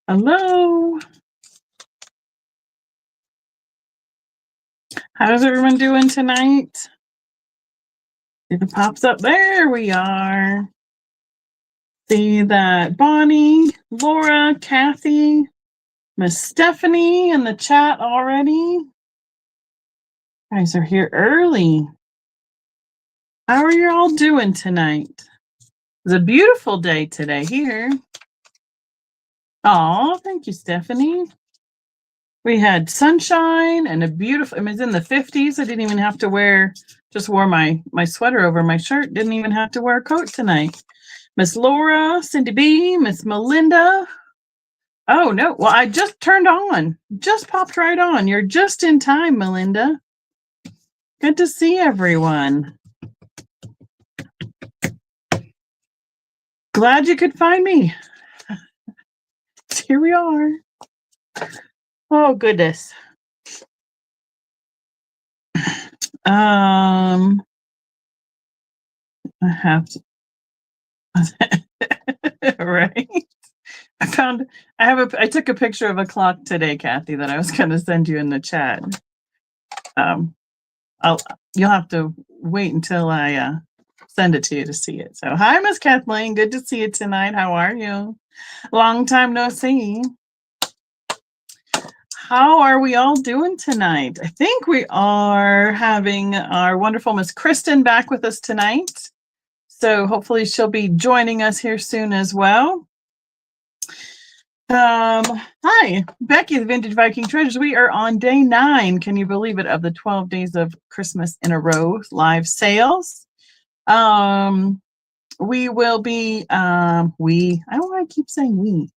Hello. How's everyone doing tonight? If it pops up, there we are. See that Bonnie, Laura, Kathy, Miss Stephanie in the chat already. You guys are here early. How are you all doing tonight? It's a beautiful day today here. Oh, thank you, Stephanie. We had sunshine and a beautiful, it's in the 50s. I didn't even have to just wore my sweater over my shirt. Didn't even have to wear a coat tonight. Miss Laura, Cindy B, Miss Melinda. Oh, no. Well, I just turned on. Just popped right on. You're just in time, Melinda. Good to see everyone. Glad you could find me. Here we are. Oh, goodness. I have to. Right. I took a picture of a clock today, Kathy, that I was going to send you in the chat. You'll have to wait until I send it to you to see it. So, hi, Miss Kathleen. Good to see you tonight. How are you? Long time no see. How are we all doing tonight? I think we are having our wonderful Miss Kristen back with us tonight. So hopefully she'll be joining us here soon as well. Hi, Becky, the Vintage Viking Treasures. We are on day 9. Can you believe it? Of the 12 days of Christmas in a row live sales. We will be, I don't want to keep saying we,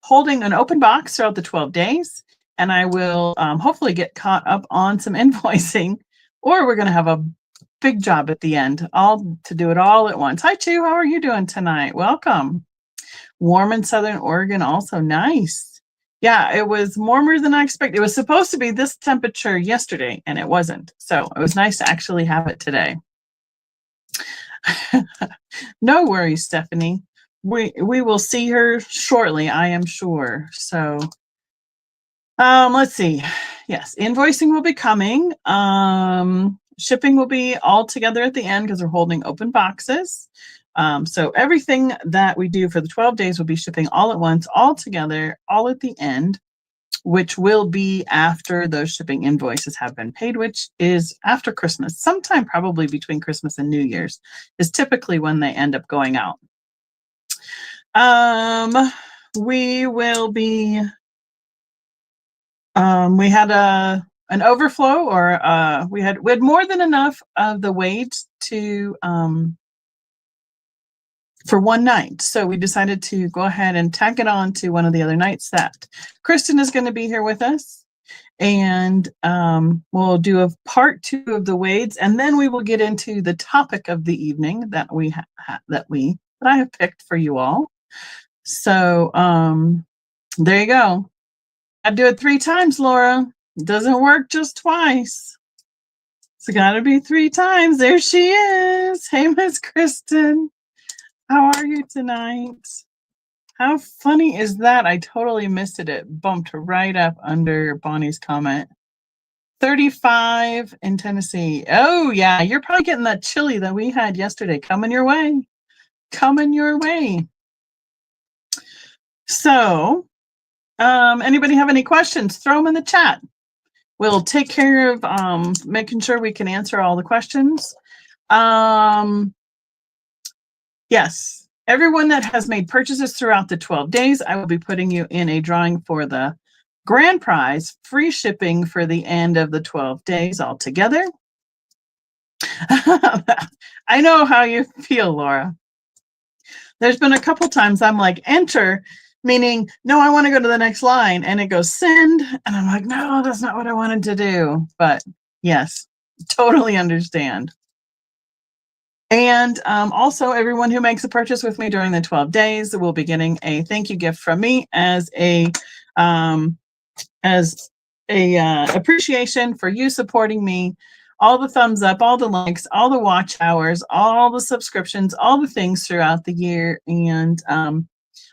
holding an open box throughout the 12 days. And I will hopefully get caught up on some invoicing, or we're going to have a big job at the end, all to do it all at once. Hi, Chu. How are you doing tonight? Welcome. Warm in Southern Oregon, also nice. Yeah, it was warmer than I expected. It was supposed to be this temperature yesterday, and it wasn't. So it was nice to actually have it today. No worries, Stephanie. We will see her shortly, I am sure. So let's see. Yes, invoicing will be coming. Shipping will be all together at the end because we're holding open boxes. So everything that we do for the 12 days will be shipping all at once, all together, all at the end, which will be after those shipping invoices have been paid, which is after Christmas, sometime probably between Christmas and New Year's is typically when they end up going out. We will be, we had an overflow, or we had more than enough of the weight to for one night. So we decided to go ahead and tack it on to one of the other nights that Kristen is going to be here with us. And we'll do a part 2 of the wades, and then we will get into the topic of the evening that I have picked for you all. So there you go. I do it 3 times, Laura. It doesn't work just twice. It's got to be 3 times. There she is. Hey, Miss Kristen. How are you tonight? How funny is that? I totally missed it. It bumped right up under Bonnie's comment. 35 in Tennessee. Oh, yeah. You're probably getting that chili that we had yesterday coming your way. Coming your way. So, anybody have any questions? Throw them in the chat. We'll take care of making sure we can answer all the questions. Yes, everyone that has made purchases throughout the 12 days, I will be putting you in a drawing for the grand prize, free shipping for the end of the 12 days altogether. I know how you feel, Laura. There's been a couple times I'm like, enter, meaning, no, I want to go to the next line, and it goes send, and I'm like, no, that's not what I wanted to do. But yes, totally understand. And also, everyone who makes a purchase with me during the 12 days will be getting a thank you gift from me as a appreciation for you supporting me. All the thumbs up, all the likes, all the watch hours, all the subscriptions, all the things throughout the year. And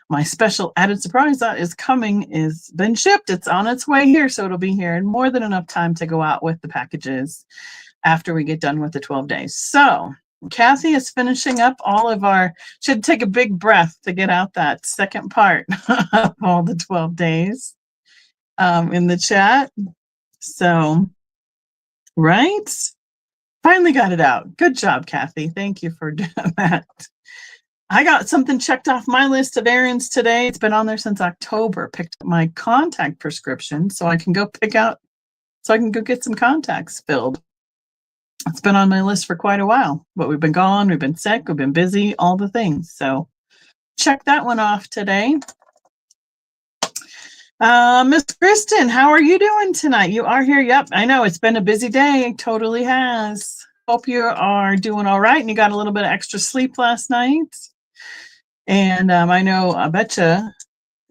My special added surprise that is coming is been shipped. It's on its way here, so it'll be here in more than enough time to go out with the packages after we get done with the 12 days. So Kathy is finishing up all of our, should take a big breath to get out that second part of all the 12 days in the chat. So, right? Finally got it out. Good job, Kathy. Thank you for doing that. I got something checked off my list of errands today. It's been on there since October. Picked up my contact prescription so I can go get some contacts filled. It's been on my list for quite a while, but we've been gone, we've been sick, we've been busy, all the things. So check that one off today. Miss Kristen, how are you doing tonight? You are here. Yep, I know it's been a busy day. It totally has. Hope you are doing all right and you got a little bit of extra sleep last night. And I betcha,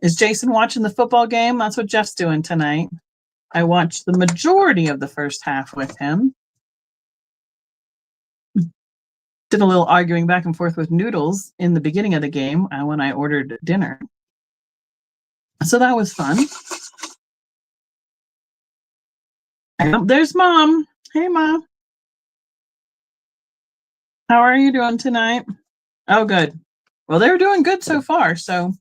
is Jason watching the football game? That's what Jeff's doing tonight. I watched the majority of the first half with him. Did a little arguing back and forth with Noodles in the beginning of the game when I ordered dinner. So that was fun. There's Mom. Hey, Mom. How are you doing tonight? Oh, good. Well, they're doing good so far, so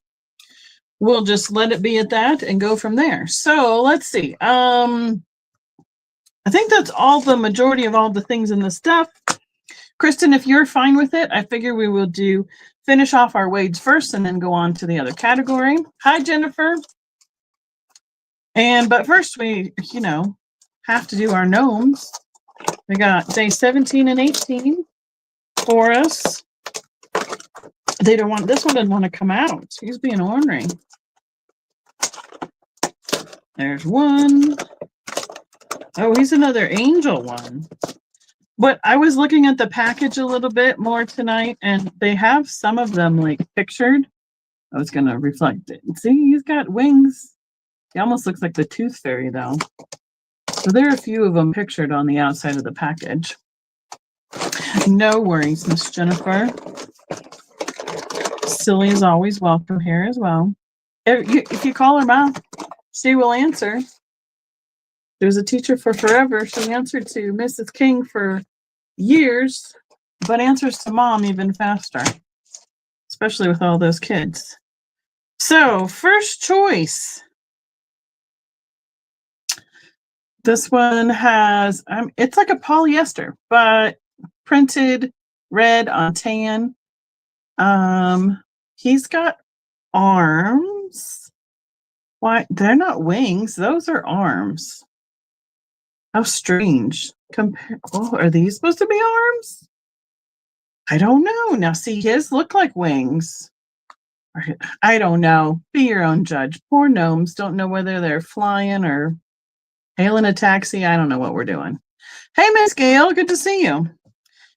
we'll just let it be at that and go from there. So let's see. I think that's all the majority of all the things in the stuff. Kristen, if you're fine with it, I figure we will finish off our wades first and then go on to the other category. Hi, Jennifer. But first we, have to do our gnomes. We got day 17 and 18 for us. This one didn't want to come out. He's being ornery. There's one. Oh, he's another angel one. But I was looking at the package a little bit more tonight, and they have some of them like pictured. I was going to reflect it. See, he's got wings. He almost looks like the Tooth Fairy, though. So there are a few of them pictured on the outside of the package. No worries, Miss Jennifer. Silly is always welcome here as well. If you call her Mom, she will answer. She was a teacher for forever. She answered to Mrs. King for years, but answers to Mom even faster, especially with all those kids. So, first choice. This one has, it's like a polyester, but printed red on tan. He's got arms. Why? They're not wings. Those are arms. How strange. Are these supposed to be arms? I don't know. Now, see, his look like wings. I don't know. Be your own judge. Poor gnomes don't know whether they're flying or hailing a taxi. I don't know what we're doing. Hey, Miss Gail, good to see you.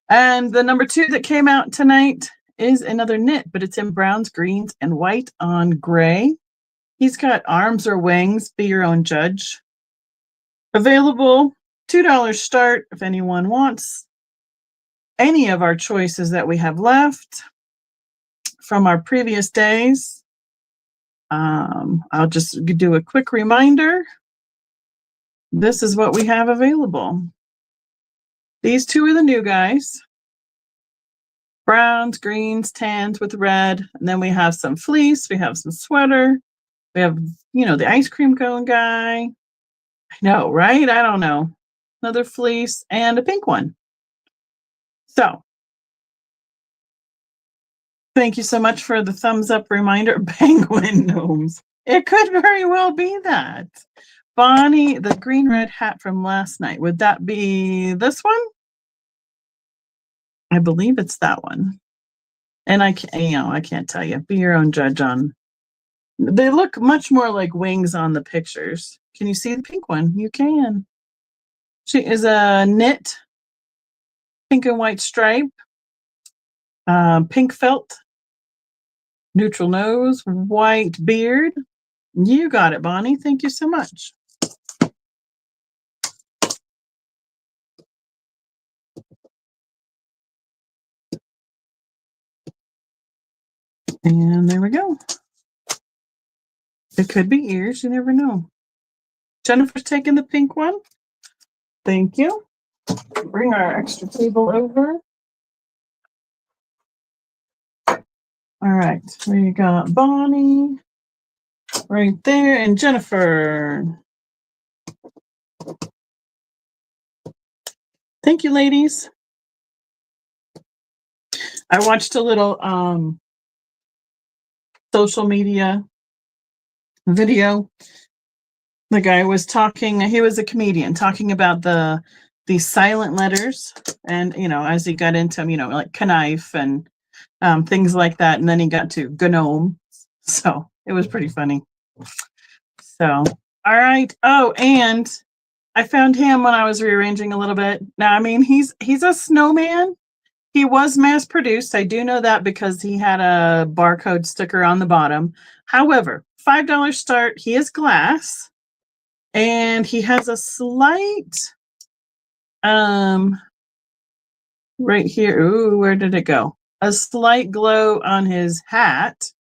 And the number 2 that came out tonight is another knit, but it's in browns, greens, and white on gray. He's got arms or wings. Be your own judge. Available, $2 start if anyone wants any of our choices that we have left from our previous days. I'll just do a quick reminder. This is what we have available. These 2 are the new guys. Browns, greens, tans with red. And then we have some fleece. We have some sweater. We have, the ice cream cone guy. I know, right? I don't know. Another fleece and a pink one. So, thank you so much for the thumbs up reminder. Penguin gnomes. It could very well be that. Bonnie, the green red hat from last night. Would that be this one? I believe it's that one. And I can't tell you. Be your own judge on. They look much more like wings on the pictures. Can you see the pink one? You can. She is a knit, pink and white stripe, pink felt, neutral nose, white beard. You got it, Bonnie. Thank you so much. And there we go. It could be ears. You never know. Jennifer's taking the pink one. Thank you. Bring our extra table over. All right. We got Bonnie right there and Jennifer. Thank you, ladies. I watched a little social media video. The guy was talking, he was a comedian talking about these silent letters, and as he got into them, like knife and things like that, and then he got to gnome, so it was pretty funny. So all right. Oh, and I found him when I was rearranging a little bit. Now, I mean, he's a snowman. He was mass produced. I do know that because he had a barcode sticker on the bottom. However, $5 start. He is glass. And he has a slight, right here. Ooh, where did it go? A slight glow on his hat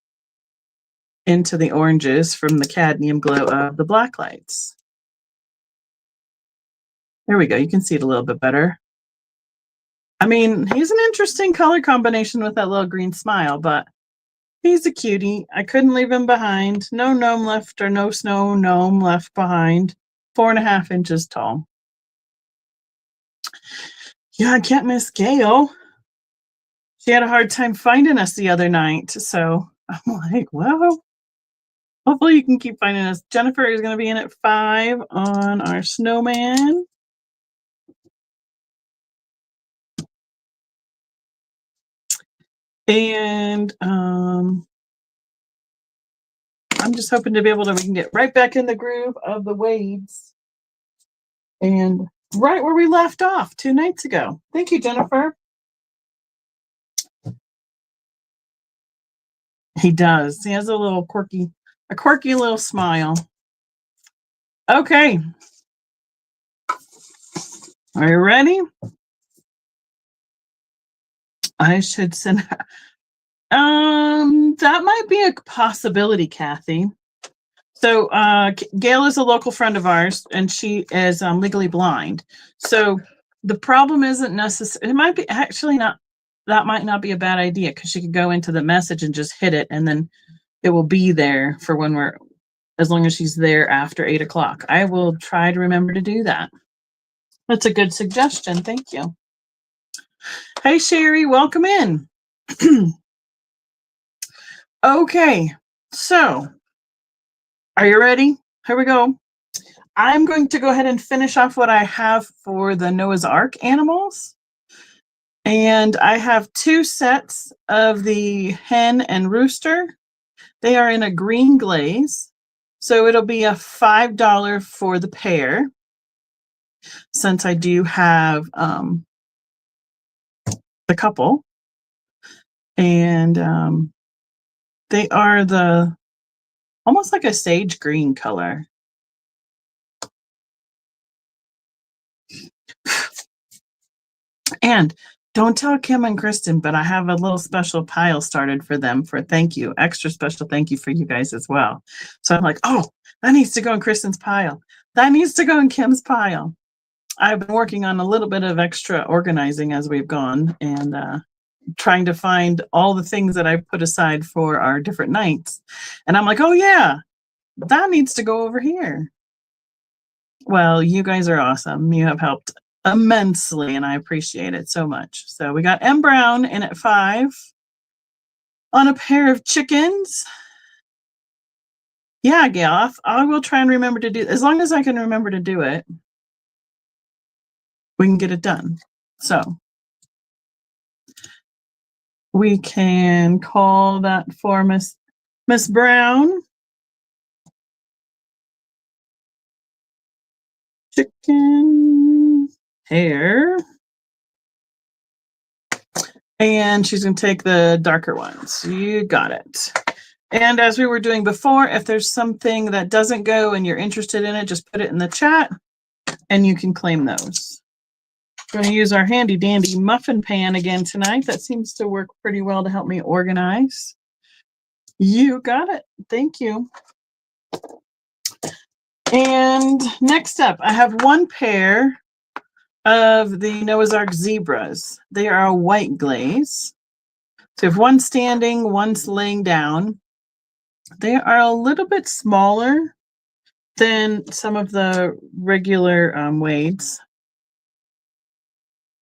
into the oranges from the cadmium glow of the black lights. There we go. You can see it a little bit better. I mean, he's an interesting color combination with that little green smile, but he's a cutie. I couldn't leave him behind. No gnome left, or no snow gnome left behind. 4.5 inches tall. Yeah, I can't miss Gail. She had a hard time finding us the other night, so I'm like, well, hopefully you can keep finding us. Jennifer is going to be in at 5 on our snowman. And I'm just hoping to be able to, we can get right back in the groove of the wades. And right where we left off 2 nights ago. Thank you, Jennifer. He does. He has a little quirky little smile. Okay. Are you ready? I should send. That might be a possibility, Kathy. So Gail is a local friend of ours, and she is legally blind. So the problem isn't necessary. It might be actually not. That might not be a bad idea, because she could go into the message and just hit it, and then it will be there for when we're, as long as she's there after 8 o'clock. I will try to remember to do that. That's a good suggestion. Thank you. Hey, Sherry, welcome in. Okay, so are you ready? Here we go. I'm going to go ahead and finish off what I have for the Noah's Ark animals. And I have 2 sets of the hen and rooster. They are in a green glaze. So it'll be a $5 for the pair, since I do have the couple. And they are the almost like a sage green color. And don't tell Kim and Kristen, but I have a little special pile started for them for thank you, extra special thank you for you guys as well. So I'm like, oh, that needs to go in Kristen's pile. That needs to go in Kim's pile. I've been working on a little bit of extra organizing as we've gone, and trying to find all the things that I've put aside for our different nights. And I'm like, oh yeah, that needs to go over here. Well, you guys are awesome. You have helped immensely, and I appreciate it so much. So we got M Brown in at 5 on a pair of chickens. Yeah, Gail, I will try and remember to do, as long as I can remember to do it, we can get it done. So we can call that for Miss Brown. Chicken hair. And she's going to take the darker ones. You got it. And as we were doing before, if there's something that doesn't go and you're interested in it, just put it in the chat and you can claim those. We're going to use our handy dandy muffin pan again tonight. That seems to work pretty well to help me organize. You got it. Thank you. And next up, I have one pair of the Noah's Ark zebras. They are a white glaze. So if one's standing, one's laying down. They are a little bit smaller than some of the regular wades.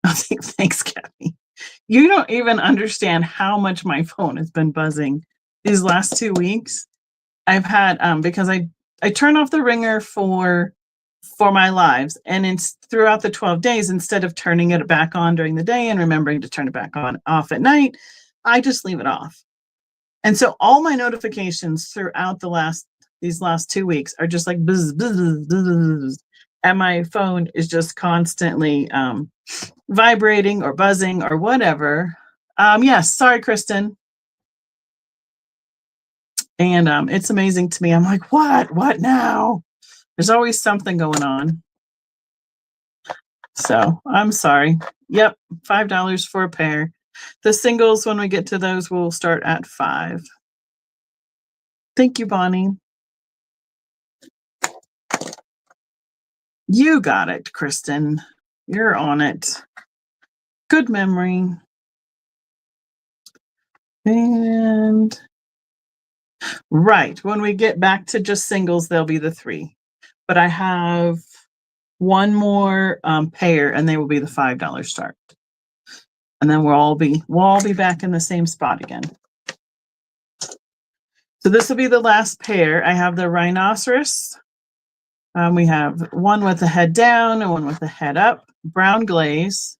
Thanks, Kathy. You don't even understand how much my phone has been buzzing these last 2 weeks. I've had because I turn off the ringer for my lives, and it's throughout the 12 days, instead of turning it back on during the day and remembering to turn it back on off at night, I just leave it off. And so all my notifications throughout these last 2 weeks are just like buzz, buzz, buzz, buzz, and my phone is just constantly vibrating or buzzing or whatever. Yes, sorry, Kristen. And it's amazing to me. I'm like, what now? There's always something going on. So I'm sorry. Yep, $5 for a pair. The singles, when we get to those, will start at $5. Thank you, Bonnie. You got it, Kristen. You're on it. Good memory. And right, when we get back to just singles, they'll be the 3. But I have one more pair, and they will be the $5 start. And then we'll all be back in the same spot again. So this will be the last pair. I have the rhinoceros. We have one with the head down and one with the head up. Brown glaze.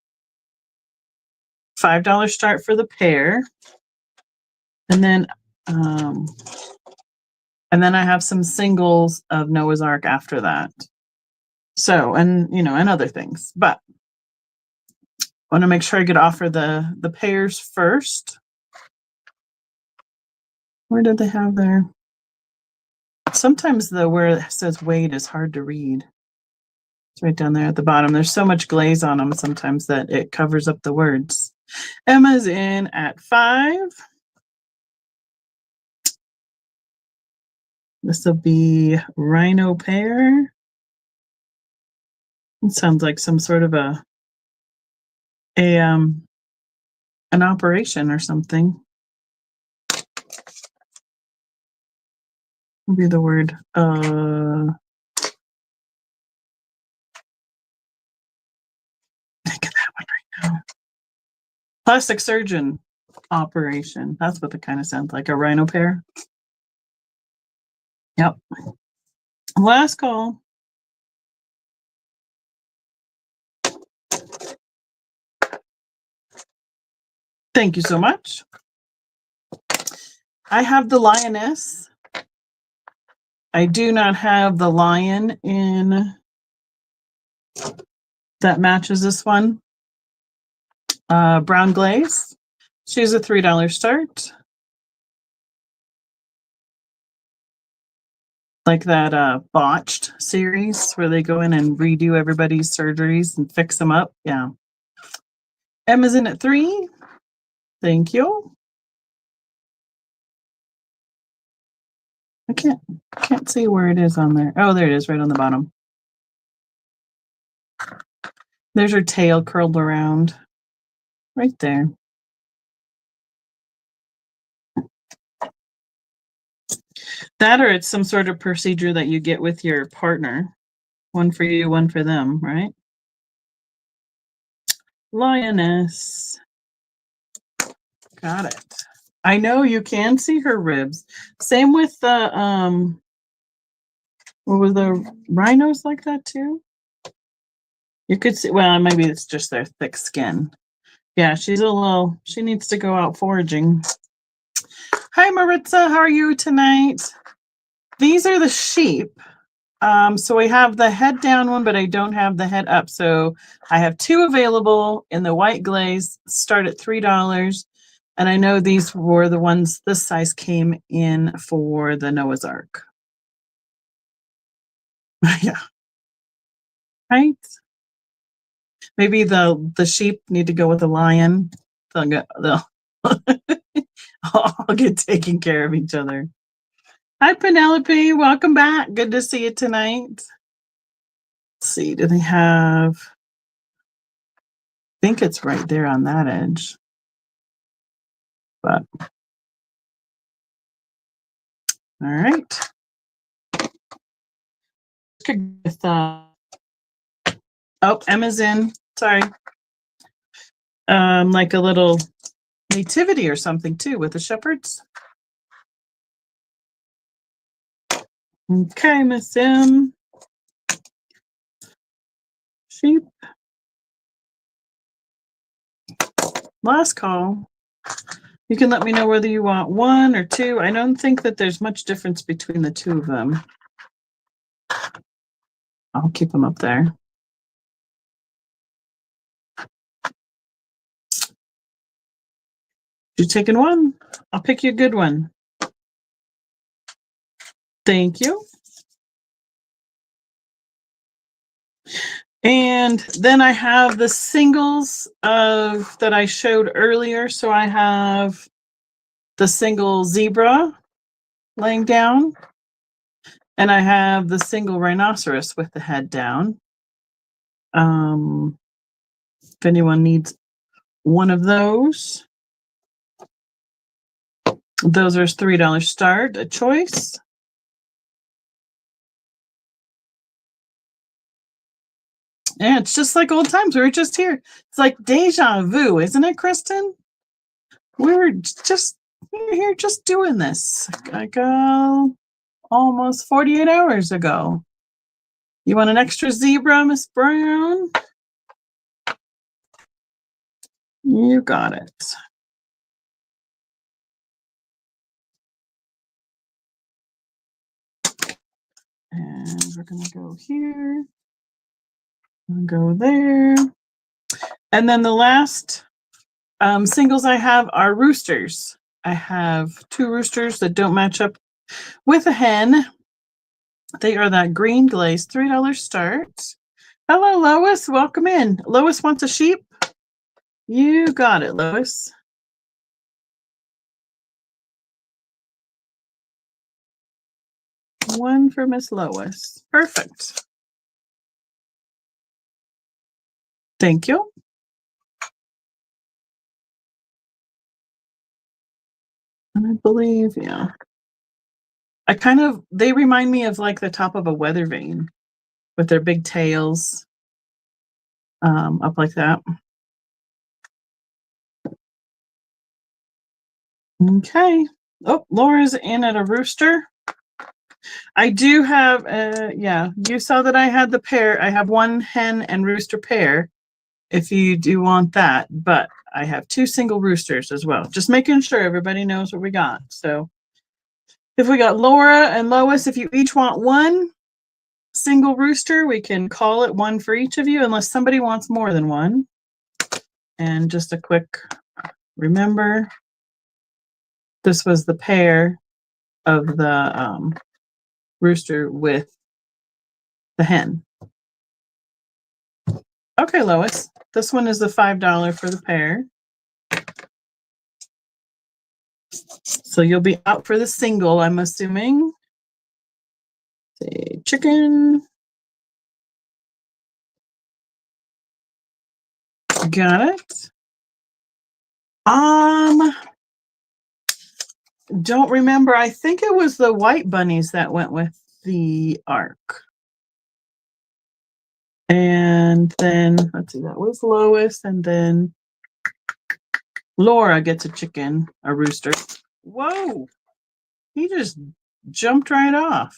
$5 start for the pair. And then I have some singles of Noah's Ark after that. So, and other things. But I want to make sure I could offer the pairs first. Where did they have their? Sometimes where it says weight is hard to read. It's right down there at the bottom. There's so much glaze on them sometimes that it covers up the words. Emma's in at $5. This will be rhino pair. It sounds like some sort of an operation or something. Would be the word think of that one right now. Plastic surgeon operation. That's what it kind of sounds like. A rhino pair. Yep. Last call. Thank you so much. I have the lioness. I do not have the lion in that matches this one. Brown glaze. She's a $3 start. Like that botched series where they go in and redo everybody's surgeries and fix them up. Yeah. Emma's in at $3. Thank you. I can't see where it is on there. Oh, there it is, right on the bottom. There's her tail curled around. Right there. That, or it's some sort of procedure that you get with your partner. One for you, one for them, right? Lioness. Got it. I know you can see her ribs. Same with the what was the rhinos like that too? You could see, well, maybe it's just their thick skin. Yeah, she needs to go out foraging. Hi, Maritza, how are you tonight? These are the sheep. So we have the head down one, but I don't have the head up. So I have 2 available in the white glaze, start at $3. And I know these were the ones this size came in for the Noah's Ark. Yeah. Right? Maybe the sheep need to go with the lion. They'll all get taken care of each other. Hi, Penelope. Welcome back. Good to see you tonight. Let's see, do they have... I think it's right there on that edge. But all right. With, oh, Emma's in. Sorry. Like a little nativity or something too with the shepherds. Okay, Miss M. Sheep. Last call. You can let me know whether you want one or two. I don't think that there's much difference between the two of them. I'll keep them up there. You taking one? I'll pick you a good one. Thank you. And then I have the singles of that I showed earlier. So I have the single zebra laying down, and I have the single rhinoceros with the head down. If anyone needs one of those are $3 start, a choice. Yeah, it's just like old times. We were just here. It's like deja vu, isn't it, Kristen? We were here just doing this. Like almost 48 hours ago. You want an extra zebra, Miss Brown? You got it. And we're going to go here. And go there. And then the last singles I have are roosters. I have two roosters that don't match up with a hen. They are that green glaze, $3 start. Hello, Lois. Welcome in. Lois wants a sheep. You got it, Lois. One for Miss Lois. Perfect. Thank you. And I believe, yeah. They remind me of like the top of a weather vane with their big tails up like that. Okay. Oh, Laura's in at a rooster. I do have, yeah, you saw that I had the pair. I have one hen and rooster pair if you do want that, but I have two single roosters as well. Just making sure everybody knows what we got. So if we got Laura and Lois, if you each want one single rooster, we can call it one for each of you unless somebody wants more than one. And just a quick remember, this was the pair of the rooster with the hen. Okay, Lois, this one is the $5 for the pair. So you'll be out for the single, I'm assuming. Say chicken. Got it. Don't remember. I think it was the white bunnies that went with the ark. And then, let's see, that was Lois. And then Laura gets a chicken, a rooster. Whoa, he just jumped right off.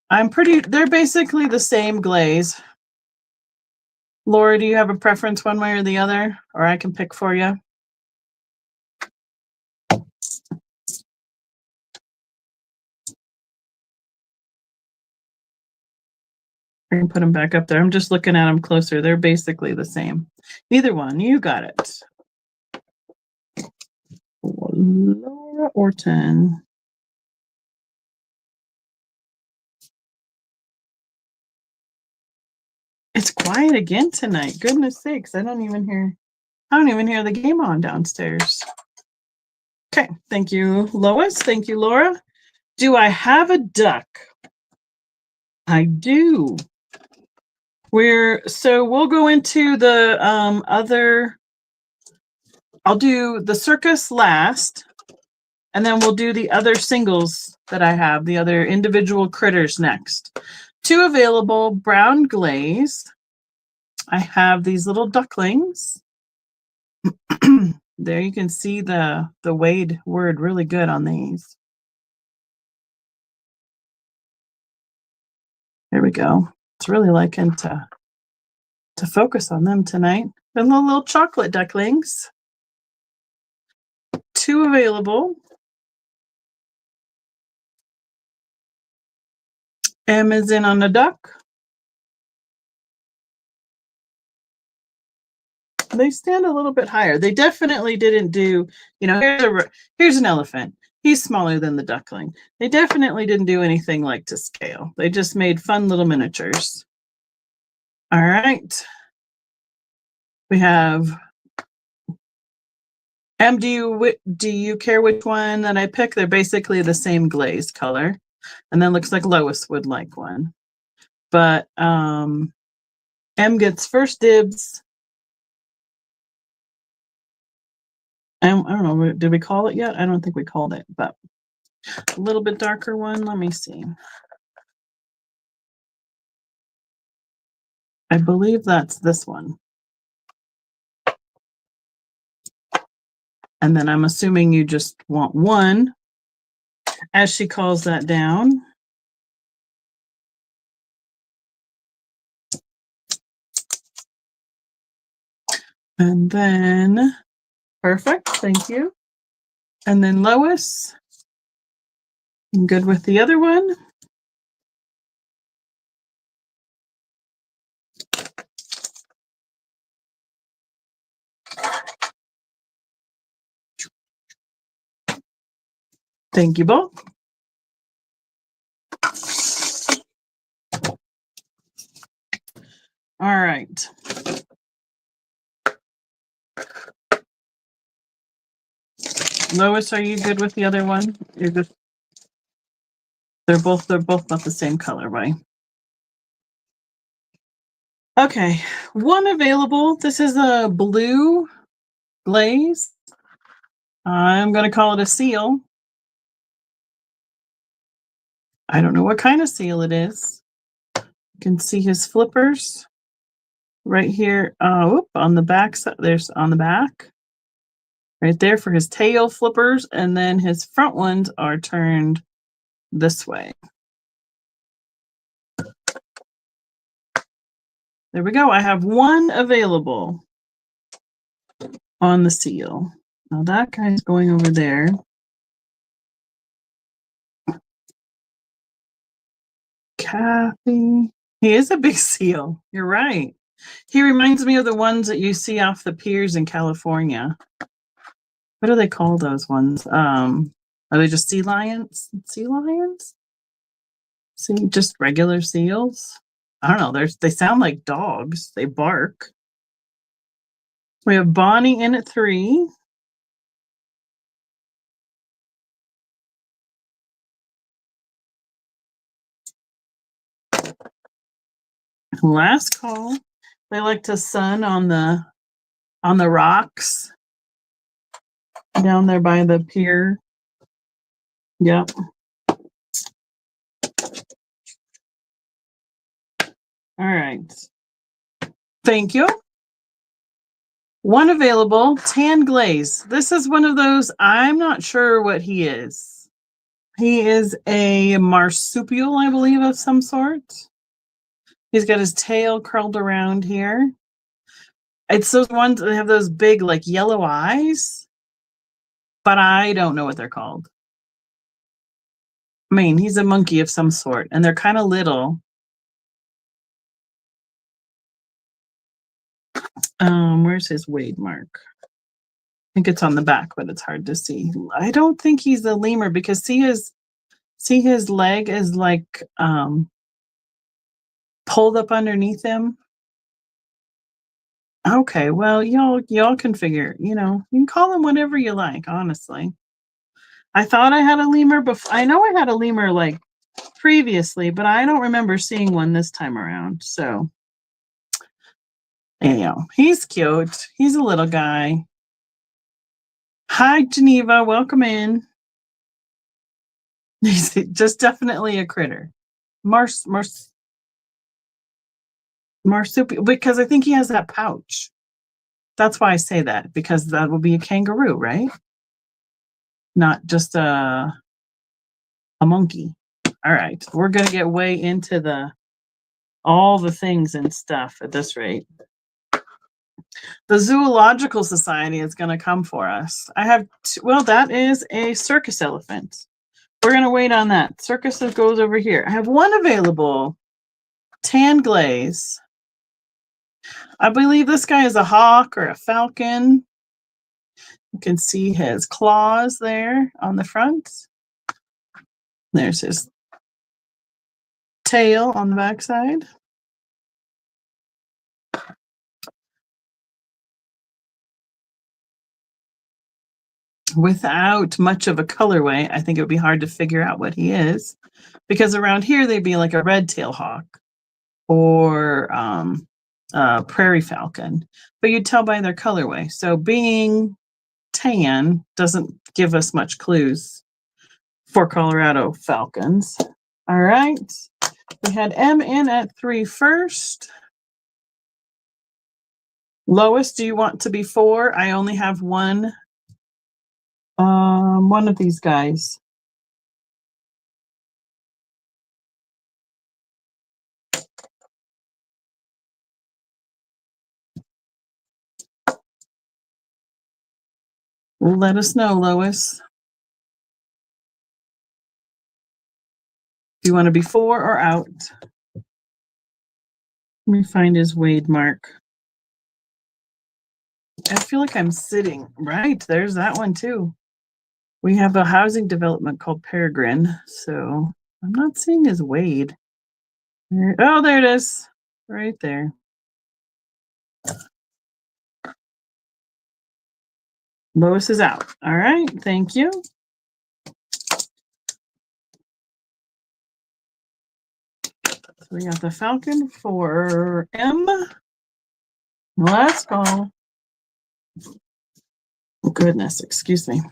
They're basically the same glaze. Laura, do you have a preference one way or the other? Or I can pick for you? I can put them back up there. I'm just looking at them closer. They're basically the same. Either one, you got it. Laura Orton. It's quiet again tonight. Goodness sakes, I don't even hear the game on downstairs. Okay, thank you, Lois. Thank you, Laura. Do I have a duck? I do. We'll go into the other. I'll do the circus last, and then we'll do the other singles that I have, the other individual critters next. 2 available, brown glaze. I have these little ducklings. There you can see the Wade word really good on these. There we go. It's really liking to focus on them tonight. The little chocolate ducklings. 2 available. M is in on the duck. They stand a little bit higher. They definitely didn't do, here's an elephant. He's smaller than the duckling. They definitely didn't do anything like to scale. They just made fun little miniatures. All right. We have M. Do you care which one that I pick? They're basically the same glaze color. And then looks like Lois would like one. But M gets first dibs. I don't know, did we call it yet? I don't think we called it, but a little bit darker one. Let me see. I believe that's this one. And then I'm assuming you just want one, as she calls that down. And then, perfect, thank you. And then Lois, I'm good with the other one. Thank you both. All right. Lois, are you good with the other one? You're good. They're both not the same color, right? Okay, one available. This is a blue glaze. I'm going to call it a seal. I don't know what kind of seal it is. You can see his flippers right here. On the back side. There's on the back. Right there for his tail flippers, and then his front ones are turned this way. There we go. I have one available on the seal. Now that guy's going over there. Kathy. He is a big seal. You're right. He reminds me of the ones that you see off the piers in California. What do they call those ones? Are they just sea lions? Sea lions? See, just regular seals? I don't know. They sound like dogs. They bark. We have Bonnie in at 3. Last call. They like to sun on the rocks down there by the pier. Yep. All right. Thank you. One available, tan glaze. This is one of those, I'm not sure what he is. He is a marsupial, I believe, of some sort. He's got his tail curled around here. It's those ones that have those big, like, yellow eyes, but I don't know what they're called. I mean, he's a monkey of some sort, and they're kind of little. Where's his Wade mark? I think it's on the back, but it's hard to see. I don't think he's a lemur because see his leg is like pulled up underneath him. Okay, well, y'all can figure, you can call him whatever you like, honestly. I thought I had a lemur before. I know I had a lemur like previously, but I don't remember seeing one this time around. So, anyhow, he's cute. He's a little guy. Hi, Geneva. Welcome in. He's just definitely a critter. Marsupial, because I think he has that pouch. That's why I say that, because that will be a kangaroo, right? Not just a monkey. All right, we're gonna get way into all the things and stuff at this rate. The Zoological Society is gonna come for us. I have well, that is a circus elephant. We're gonna wait on that. Circus goes over here. I have one available, tan glaze. I believe this guy is a hawk or a falcon. You can see his claws there on the front. There's his tail on the backside. Without much of a colorway, I think it would be hard to figure out what he is, because around here they'd be like a red-tailed hawk or a prairie falcon, but you'd tell by their colorway. So being tan doesn't give us much clues for Colorado falcons. All right, we had M in at 3 first. Lois, do you want to be 4? I only have one of these guys. Let us know, Lois. Do you want to be 4 or out? Let me find his Wade mark. I feel like I'm sitting. Right, there's that one too. We have a housing development called Peregrine, so I'm not seeing his Wade. Oh, there it is. Right there. Lois is out. All right, thank you. So we got the Falcon for M. Last call. Oh, goodness, excuse me.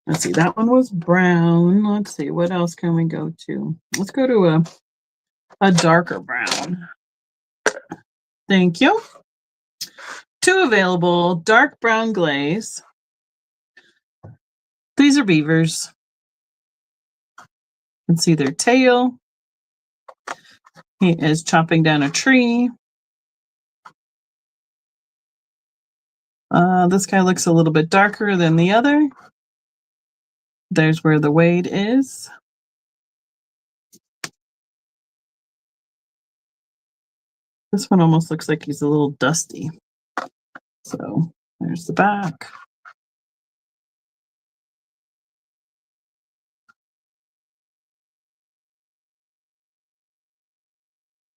Let's see, that one was brown. Let's see, what else can we go to? Let's go to a darker brown. Thank you. 2 available, dark brown glaze. These are beavers. You can see their tail. He is chopping down a tree. This guy looks a little bit darker than the other. There's where the Wade is. This one almost looks like he's a little dusty. So there's the back.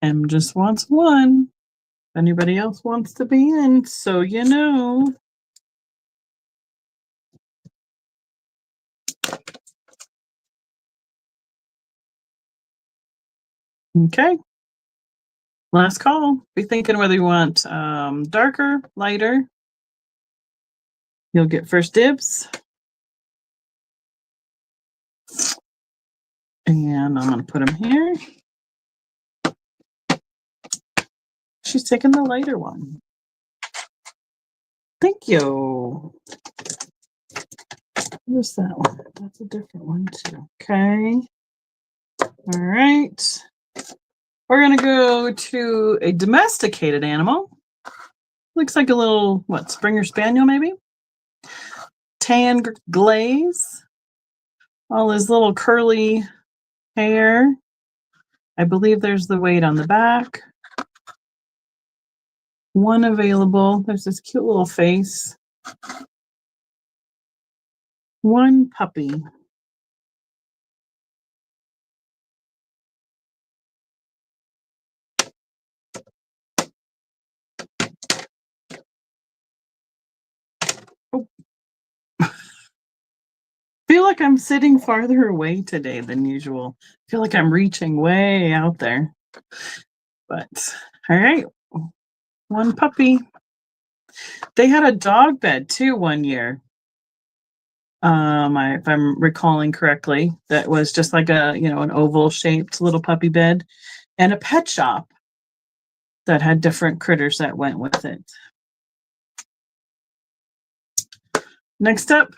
M just wants 1. If anybody else wants to be in, so you know. Okay. Last call. Be thinking whether you want darker, lighter. You'll get first dibs. And I'm going to put them here. She's taking the lighter one. Thank you. Where's that one? That's a different one too. Okay. All right. We're going to go to a domesticated animal. Looks like a little, what, Springer Spaniel maybe? Tan glaze. All his little curly hair. I believe there's the weight on the back. 1 available. There's this cute little face. 1 puppy. Feel like I'm sitting farther away today than usual. Feel like I'm reaching way out there. But all right, one puppy. They had a dog bed too one year. If I'm recalling correctly, that was just like an oval shaped little puppy bed, and a pet shop that had different critters that went with it. Next up,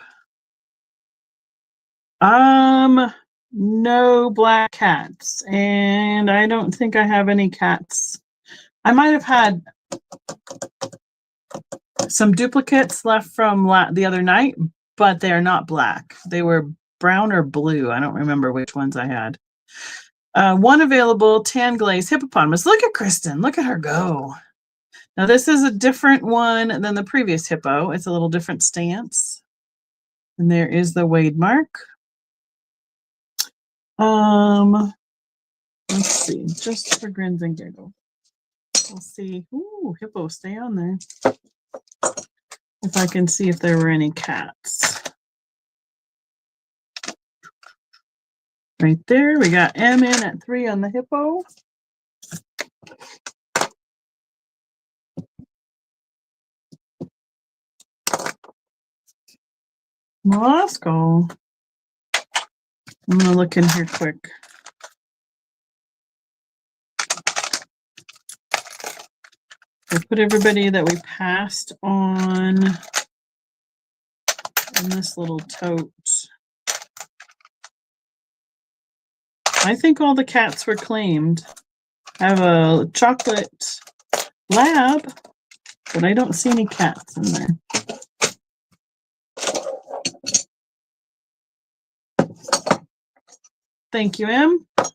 no black cats, and I don't think I have any cats. I might have had some duplicates left from the other night, but they're not black. They were brown or blue. I don't remember which ones I had. One available tan glaze hippopotamus. Look at Kristen. Look at her go. Now this is a different one than the previous hippo. It's a little different stance. And there is the wade mark. Let's see, just for grins and giggles. We'll see. Ooh, hippo, stay on there. If I can see if there were any cats. Right there, we got M in at 3 on the hippo. Moscow. I'm gonna look in here quick. I put everybody that we passed on in this little tote. I think all the cats were claimed. I have a chocolate lab, but I don't see any cats in there. Thank you, Em. All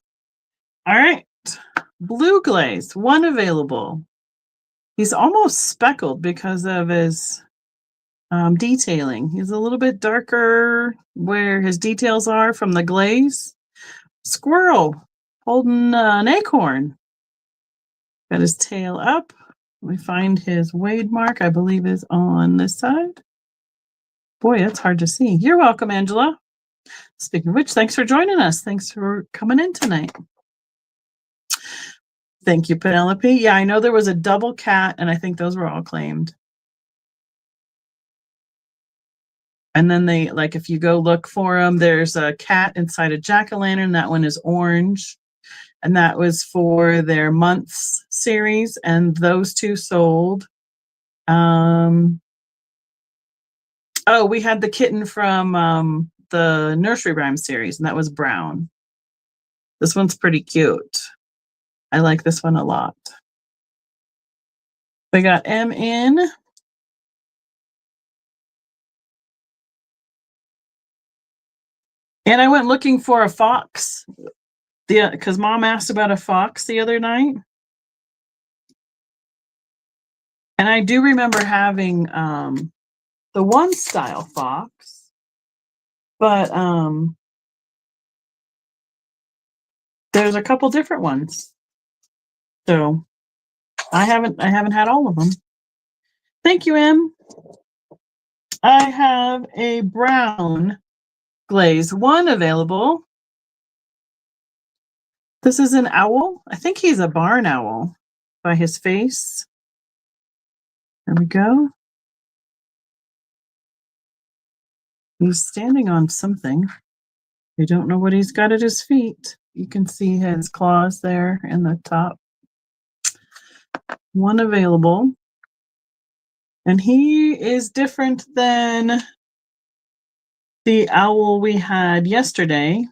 right. Blue glaze, one available. He's almost speckled because of his detailing. He's a little bit darker where his details are from the glaze. Squirrel holding an acorn. Got his tail up. We find his wade mark, I believe, is on this side. Boy, that's hard to see. You're welcome, Angela. Speaking of which, thanks for joining us. Thanks for coming in tonight. Thank you, Penelope. Yeah, I know there was a double cat, and I think those were all claimed. And then if you go look for them, there's a cat inside a jack-o'-lantern. That one is orange. And that was for their months series, and those two sold. We had the kitten from the nursery rhyme series, and that was brown. This one's pretty cute. I like this one a lot. We got M in. And I went looking for a fox because Mom asked about a fox the other night. And I do remember having the one style fox, but there's a couple different ones. So I haven't had all of them. Thank you, Em. I have a brown glaze, one available. This is an owl. I think he's a barn owl by his face. There we go. He's standing on something. I don't know what he's got at his feet. You can see his claws there in the top. One available. And he is different than the owl we had yesterday.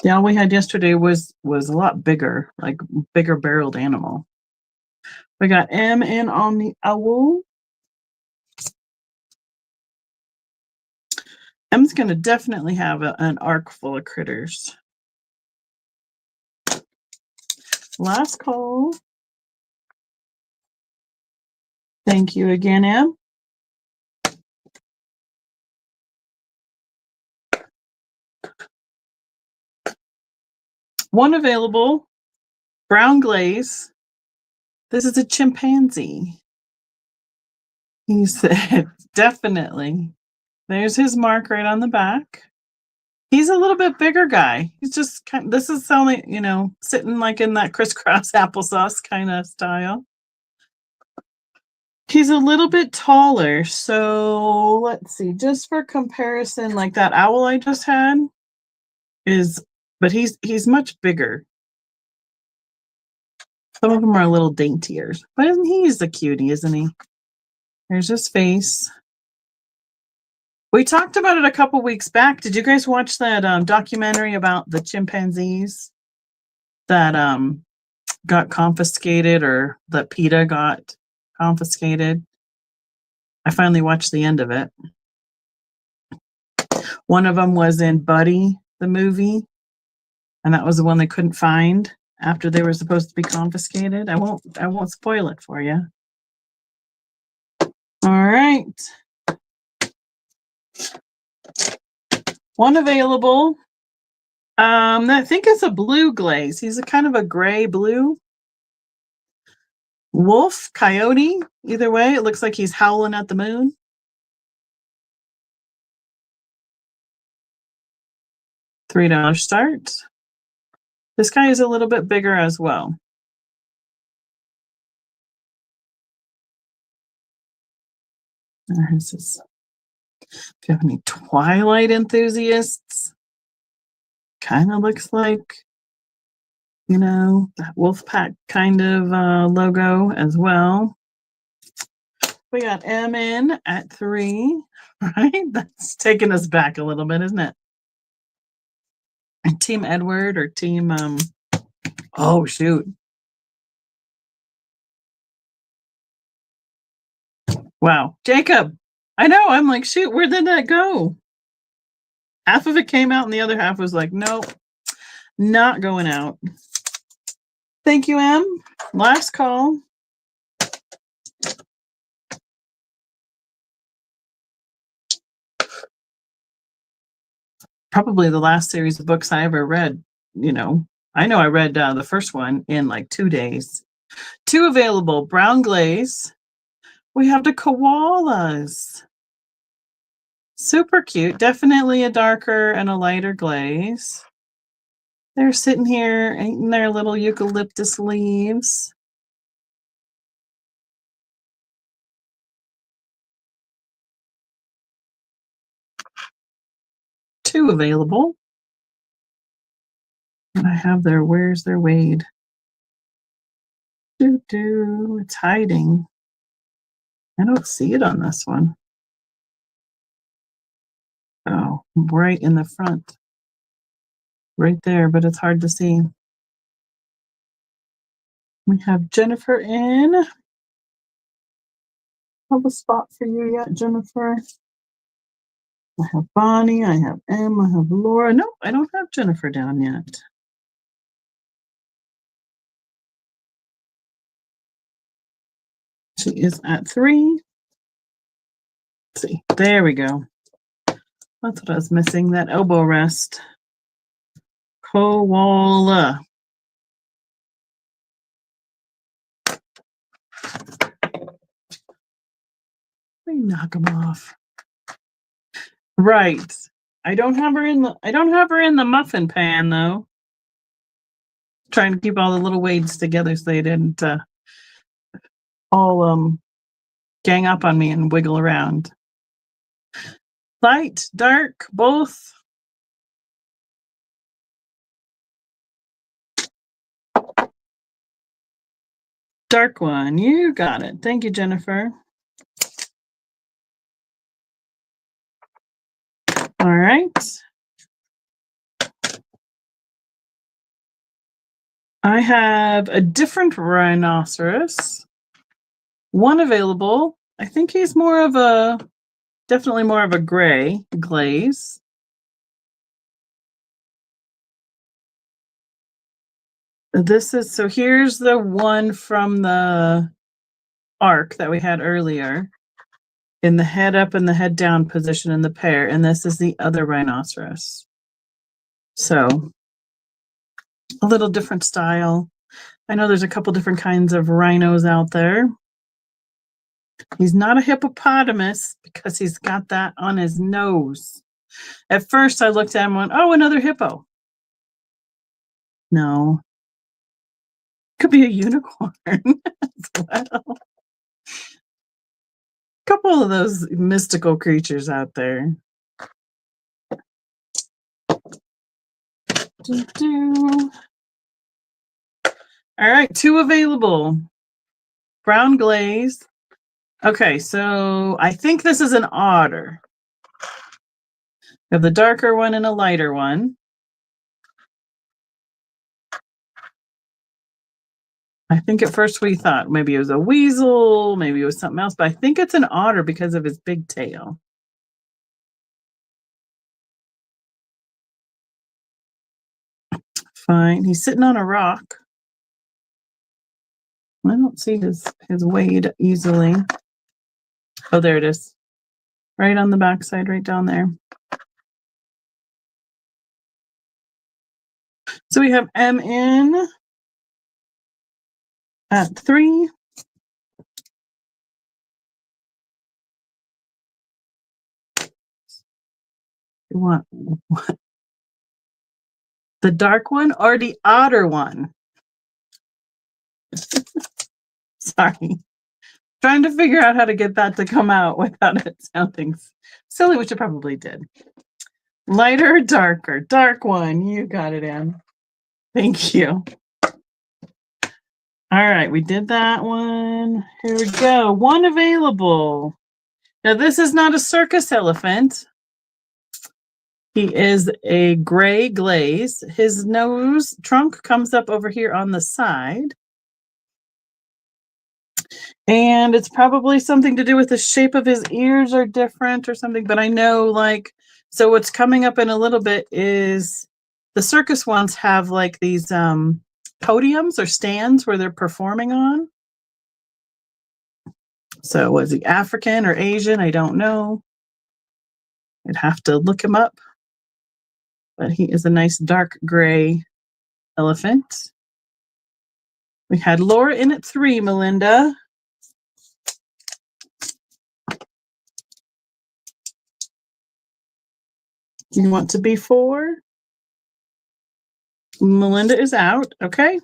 The owl we had yesterday was a lot bigger, like bigger barreled animal. We got M in on the owl. M's going to definitely have an ark full of critters. Last call. Thank you again, Em. One available, brown glaze. This is a chimpanzee. He said, definitely. There's his mark right on the back. He's a little bit bigger guy. He's just this is only, sitting like in that crisscross applesauce kind of style. He's a little bit taller. So let's see, just for comparison, like that owl I just had but he's much bigger. Some of them are a little daintier, but he's a cutie, isn't he? There's his face. We talked about it a couple weeks back. Did you guys watch that documentary about the chimpanzees that got confiscated, or that PETA got confiscated? I finally watched the end of it. One of them was in Buddy, the movie, and that was the one they couldn't find after they were supposed to be confiscated. I won't spoil it for you. All right. One available. I think it's a blue glaze. He's a kind of a gray blue. Wolf, coyote, either way, it looks like he's howling at the moon. $3 start. This guy is a little bit bigger as well. There's this. If you have any Twilight enthusiasts, kind of looks like, that Wolfpack kind of logo as well. We got M in at 3, right? That's taking us back a little bit, isn't it? Team Edward or Team, oh, shoot. Wow. Jacob, I know. I'm like, shoot, where did that go? Half of it came out and the other half was like, nope, not going out. Thank you, Em. Last call. Probably the last series of books I ever read. I know I read the first one in like 2 days. 2 available. Brown glaze. We have the koalas. Super cute. Definitely a darker and a lighter glaze. They're sitting here eating their little eucalyptus leaves. Two available. And I have their where's their Wade? It's hiding. I don't see it on this one. Oh, right in the front. Right there, but it's hard to see. We have Jennifer in. Have a spot for you yet, Jennifer? I have Bonnie, I have Em, I have Laura. No, I don't have Jennifer down yet. She is at 3. Let's see, there we go. That's what I was missing, that elbow rest. Koala. Let me knock them off. Right. I don't have her in the muffin pan though. Trying to keep all the little Wades together so they didn't all gang up on me and wiggle around. Light, dark, both. Dark one, you got it. Thank you, Jennifer. All right. I have a different rhinoceros. One available. I think he's definitely more of a gray glaze. Here's the one from the arc that we had earlier in the head up and the head down position in the pair. And this is the other rhinoceros. So a little different style. I know there's a couple different kinds of rhinos out there. He's not a hippopotamus because he's got that on his nose. At first, I looked at him and went, oh, another hippo. No. Could be a unicorn as well. Couple of those mystical creatures out there. All right, 2 available. Brown glaze. Okay, so I think this is an otter. We have the darker one and a lighter one. I think at first we thought maybe it was a weasel, maybe it was something else, but I think it's an otter because of his big tail. Fine. He's sitting on a rock. I don't see his wade easily. Oh, there it is. Right on the backside, right down there. So we have M in at 3. You want what? The dark one or the otter one? Sorry. Trying to figure out how to get that to come out without it sounding silly, which it probably did. Lighter or darker? Dark one. You got it, Anne. Thank you. All right, we did that one. Here we go. 1 available. Now, this is not a circus elephant. He is a gray glaze. His nose trunk comes up over here on the side. And it's probably something to do with the shape of his ears are different or something. But I know, like, so what's coming up in a little bit is the circus ones have like these podiums or stands where they're performing on. So was he African or Asian? I don't know. I'd have to look him up. But he is a nice dark gray elephant. We had Laura in at 3, Melinda. You want to be 4? Melinda is out. Okay.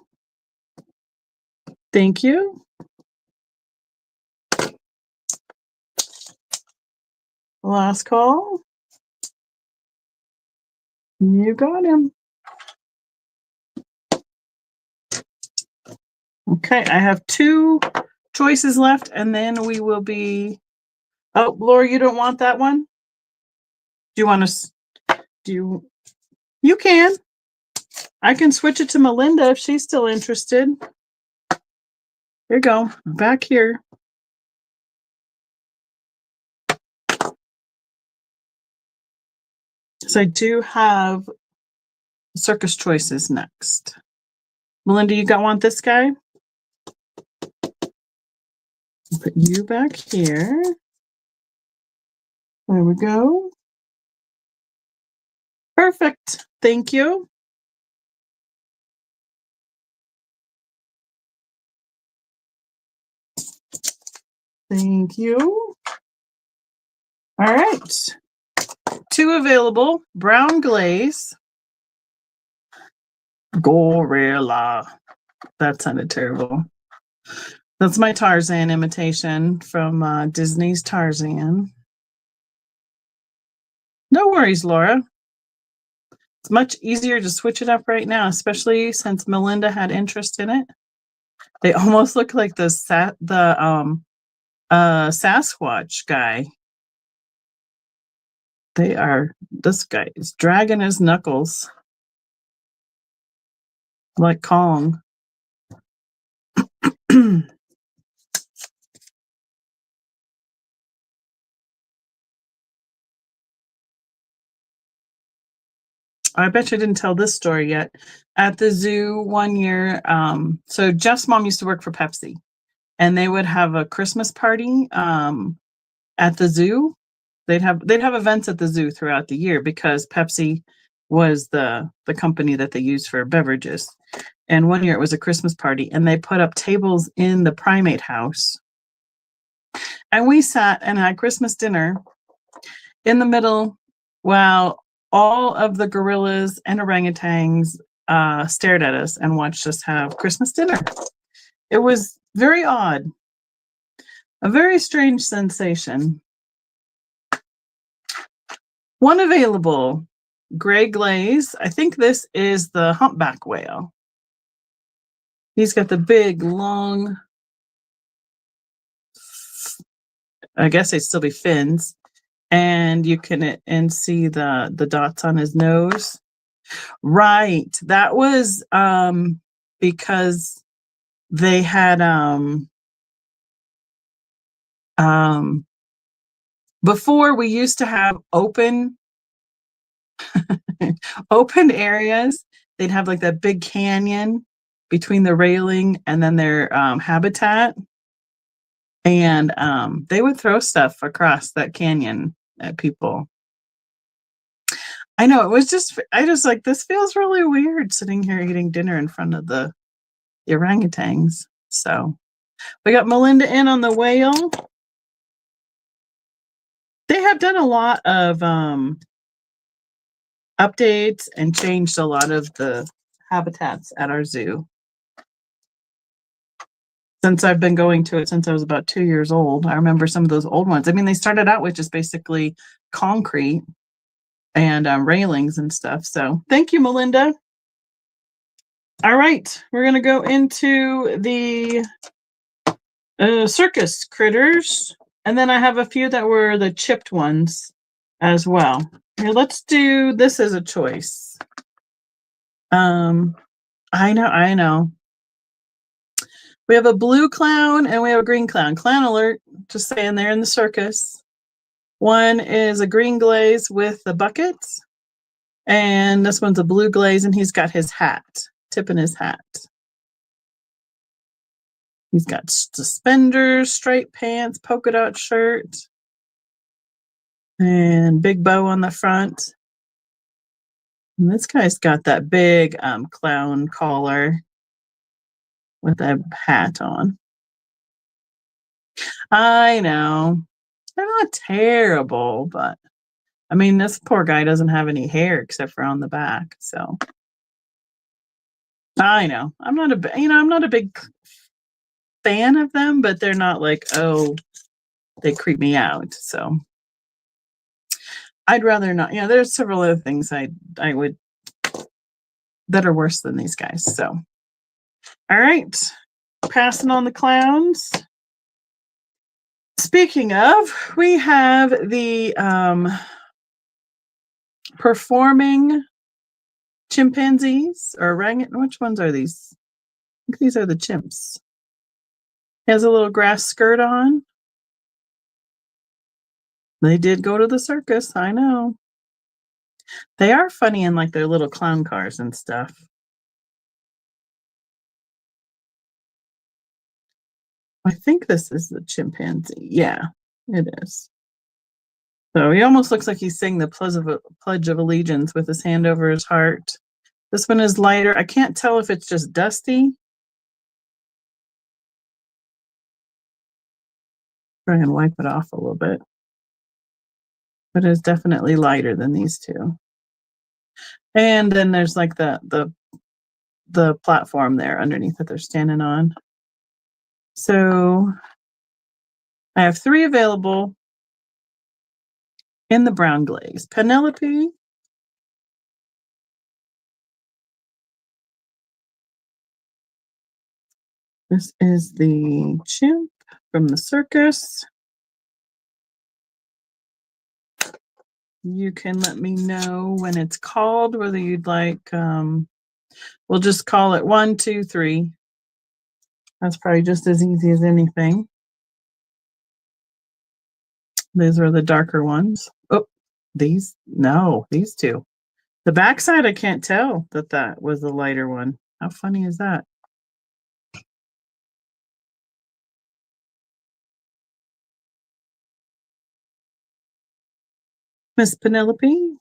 Thank you. Last call. You got him. Okay, I have 2 choices left, and then we will be. Oh, Laura, you don't want that one? Do you want to? You can. I can switch it to Melinda if she's still interested. Here you go. Back here. So I do have circus choices next. Melinda, you want this guy? Put you back here. There we go. Perfect. Thank you. Thank you. All right. 2 available. Brown glaze. Gorilla. That sounded terrible. That's my Tarzan imitation from Disney's Tarzan. No worries, Laura. It's much easier to switch it up right now, especially since Melinda had interest in it. They almost look like the Sasquatch guy. They are. This guy is dragging his knuckles like Kong. I bet you didn't tell this story yet. At the zoo one year, so Jeff's mom used to work for Pepsi, and they would have a Christmas party at the zoo. They'd have events at the zoo throughout the year because Pepsi was the company that they used for beverages. And one year it was a Christmas party, and they put up tables in the primate house And we sat and had Christmas dinner in the middle while all of the gorillas and orangutans stared at us and watched us have Christmas dinner. It was very odd, a very strange sensation. One available, gray glaze. I think this is the humpback whale. He's got the big, long, I guess they'd still be fins, and you can see the dots on his nose. Right, that was because they had before we used to have open areas. They'd have like that big canyon between the railing and then their habitat, and they would throw stuff across that canyon at people. I know, it was just, I just like, this feels really weird sitting here eating dinner in front of the orangutans. So we got Melinda in on the whale. They have done a lot of updates and changed a lot of the habitats at our zoo since I've been going to it since I was about 2 years old. I remember some of those old ones. I mean, they started out with just basically concrete and railings and stuff. So thank you, Melinda. All right, we're going to go into the circus critters. And then I have a few that were the chipped ones as well. Here, let's do this as a choice. I know. We have a blue clown and we have a green clown. Clown alert, just saying they're in the circus. One is a green glaze with the buckets. And this one's a blue glaze, and he's got his hat, tip in his hat. He's got suspenders, striped pants, polka dot shirt, and big bow on the front. And this guy's got that big clown collar with a hat on. I know. They're not terrible, but I mean, this poor guy doesn't have any hair except for on the back, so I know. I'm not a big fan of them, but they're not like, oh, they creep me out. So I'd rather not. There's several other things I would that are worse than these guys. So all right, passing on the clowns. Speaking of, we have the performing chimpanzees or orangutan. Which ones are these? I think these are the chimps. He has a little grass skirt on. They did go to the circus, I know. They are funny in like their little clown cars and stuff. I think this is the chimpanzee. Yeah, it is. So he almost looks like he's saying the Pledge of Allegiance with his hand over his heart. This one is lighter. I can't tell if it's just dusty. Try and wipe it off a little bit. But it's definitely lighter than these two. And then there's like the platform there underneath that they're standing on. So I have 3 available in the brown glaze. Penelope. This is the chimp from the circus. You can let me know when it's called, whether you'd like, we'll just call it 1, 2, 3. That's probably just as easy as anything. These are the darker ones. Oh, these 2. The backside, I can't tell that was the lighter one. How funny is that? Miss Penelope.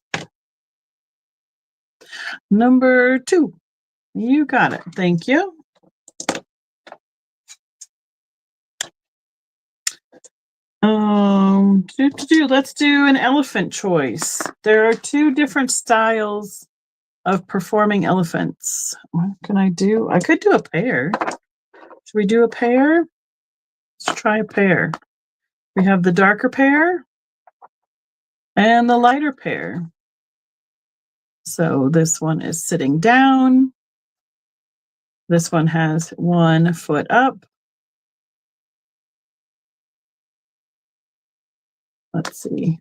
Number 2. You got it. Thank you. Let's do an elephant choice. There are two different styles of performing elephants. What can I do? I could do a pair. Should we do a pair? Let's try a pair. We have the darker pair and the lighter pair. So this one is sitting down. This one has 1 foot up. Let's see.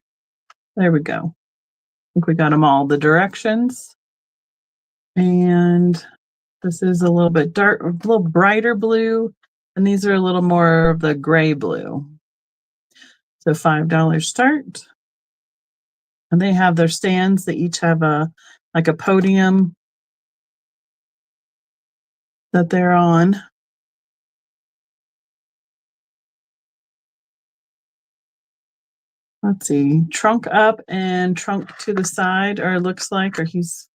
There we go. I think we got them all the directions. And this is a little bit dark, a little brighter blue, and these are a little more of the gray blue. So $5 start. And they have their stands. They each have a podium that they're on. Let's see, trunk up and trunk to the side, or it looks like, or he's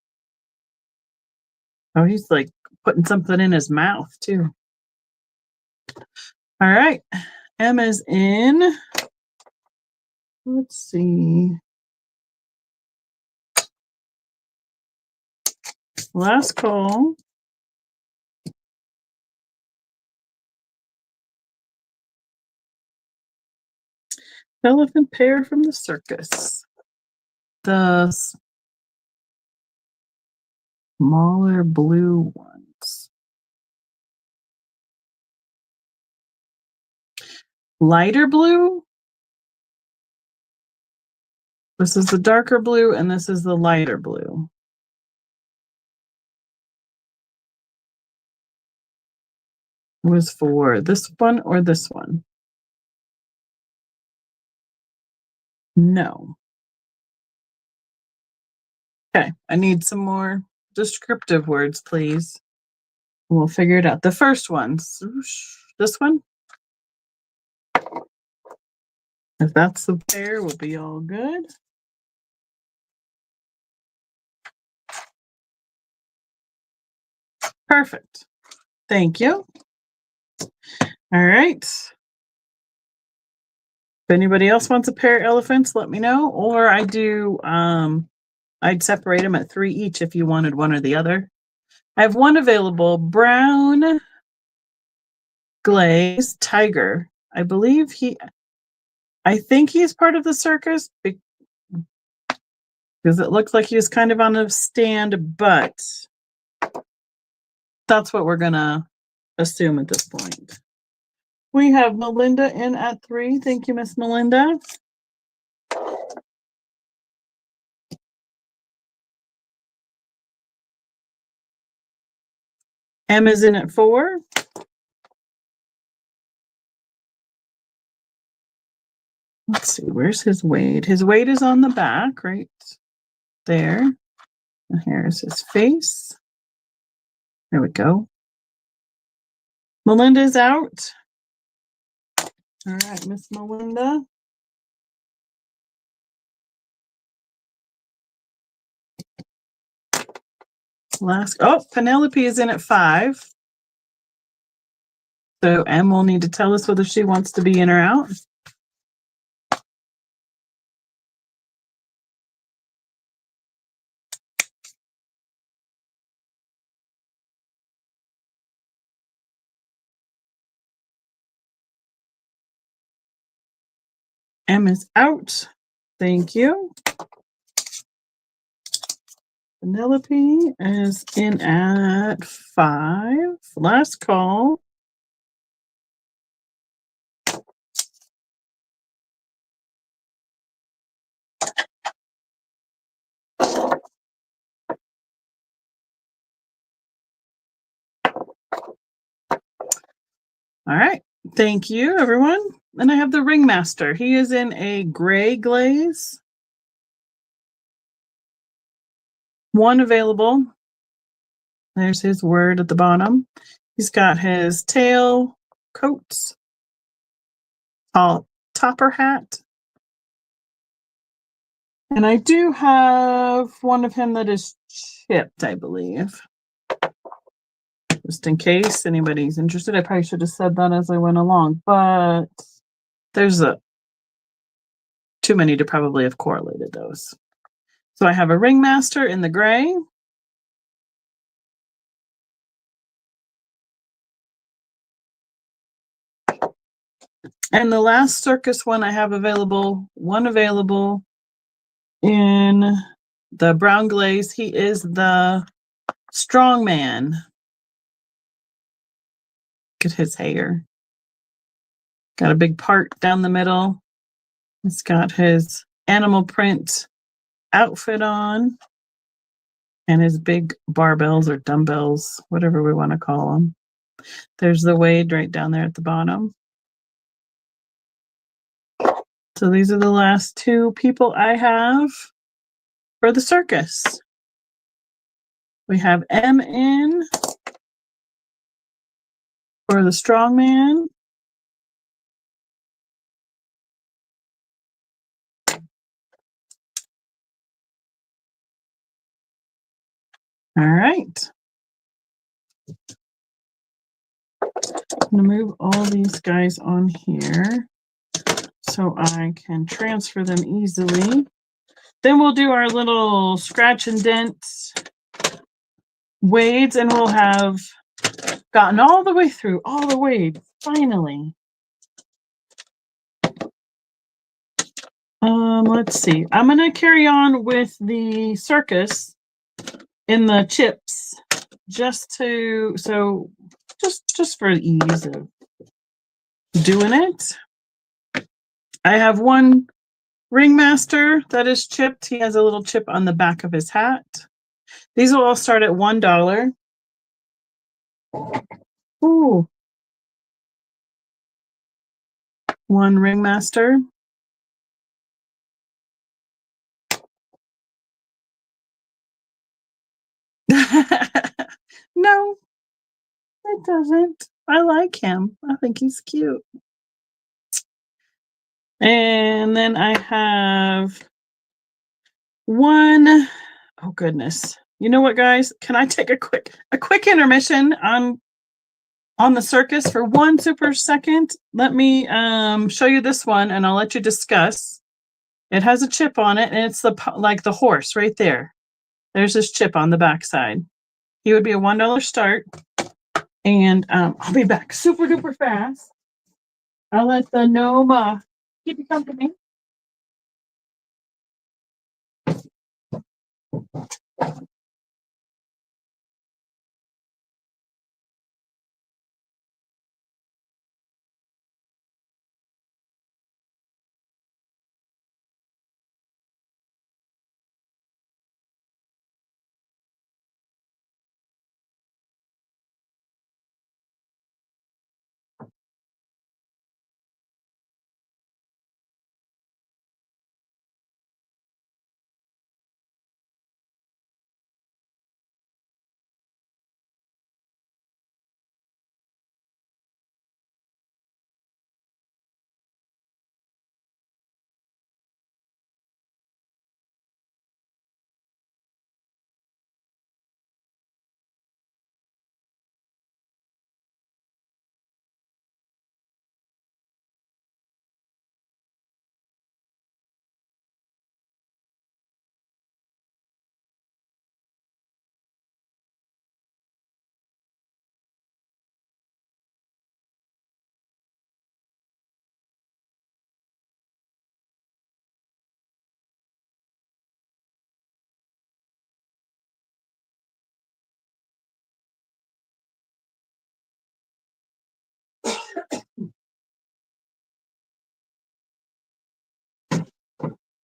like putting something in his mouth too. All right, M is in. Let's see. Last call. Elephant pair from the circus. The smaller blue ones. Lighter blue. This is the darker blue, and this is the lighter blue. It was for this one or this one? No. Okay, I need some more descriptive words, please. We'll figure it out. The first one, this one. If that's the pair, we'll be all good. Perfect. Thank you. All right. If anybody else wants a pair of elephants, let me know. Or I'd separate them at 3 each if you wanted one or the other. I have one available, brown glaze tiger. I think he's part of the circus because it looks like he was kind of on a stand, but that's what we're gonna assume at this point. We have Melinda in at 3. Thank you, Miss Melinda. M is in at 4. Let's see, where's his weight? His weight is on the back, right there. And here's his face. There we go. Melinda's out. All right, Miss Melinda. Penelope is in at 5. So M will need to tell us whether she wants to be in or out. M is out. Thank you. Penelope is in at 5. Last call. All right. Thank you, everyone. And I have the ringmaster. He is in a gray glaze. 1 available. There's his word at the bottom. He's got his tail, coats, topper hat. And I do have one of him that is chipped, I believe. Just in case anybody's interested. I probably should have said that as I went along, but there's too many to probably have correlated those. So I have a ringmaster in the gray. And the last circus one I have available, one available in the brown glaze. He is the strong man. Look at his hair. Got a big part down the middle. He's got his animal print outfit on and his big barbells or dumbbells, whatever we want to call them. There's the wade right down there at the bottom. So these are the last two people I have for the circus. We have M in for the strongman. All right. I'm going to move all these guys on here so I can transfer them easily. Then we'll do our little scratch and dent wades, and we'll have gotten all the way through all the wades, finally. Let's see. I'm going to carry on with the circus in the chips just for ease of doing it. I have one ringmaster that is chipped. He has a little chip on the back of his hat. These will all start at $1. Ooh. One ringmaster. No, it doesn't. I like him. I think he's cute. And then I have one. Oh goodness. You know what, guys? Can I take a quick intermission on the circus for 1 super second? Let me show you this one, and I'll let you discuss. It has a chip on it, and it's like the horse right there. There's this chip on the backside. He would be a $1 start, and I'll be back super duper fast. I'll let the gnome keep you company.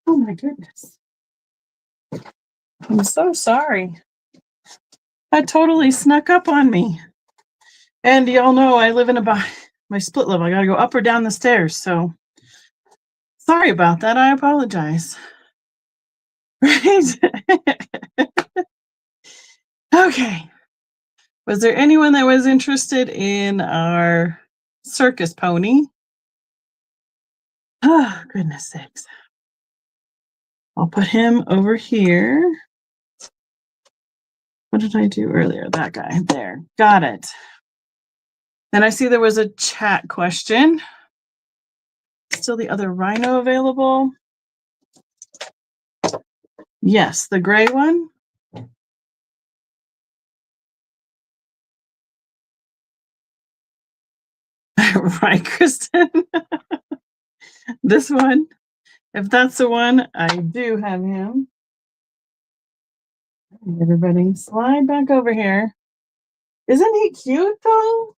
Oh my goodness. I'm so sorry. That totally snuck up on me. And y'all know I live in my split level. I got to go up or down the stairs. So sorry about that. I apologize. Right? Okay. Was there anyone that was interested in our circus pony? Oh, goodness sakes. I'll put him over here. What did I do earlier? That guy there. Got it. Then I see there was a chat question. Still the other rhino available? Yes, the gray one. Right, Kristen. This one. If that's the one, I do have him. Everybody slide back over here. Isn't he cute though?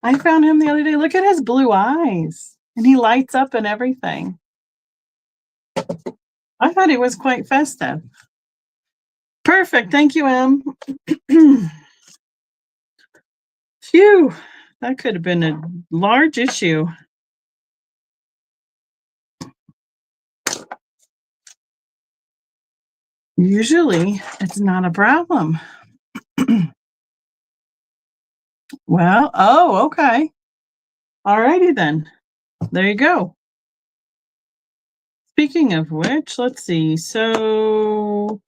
I found him the other day. Look at his blue eyes. And he lights up and everything. I thought he was quite festive. Perfect. Thank you, Em. Phew. That could have been a large issue. Usually, it's not a problem. Well, oh, okay. All righty then. There you go. Speaking of which, let's see. So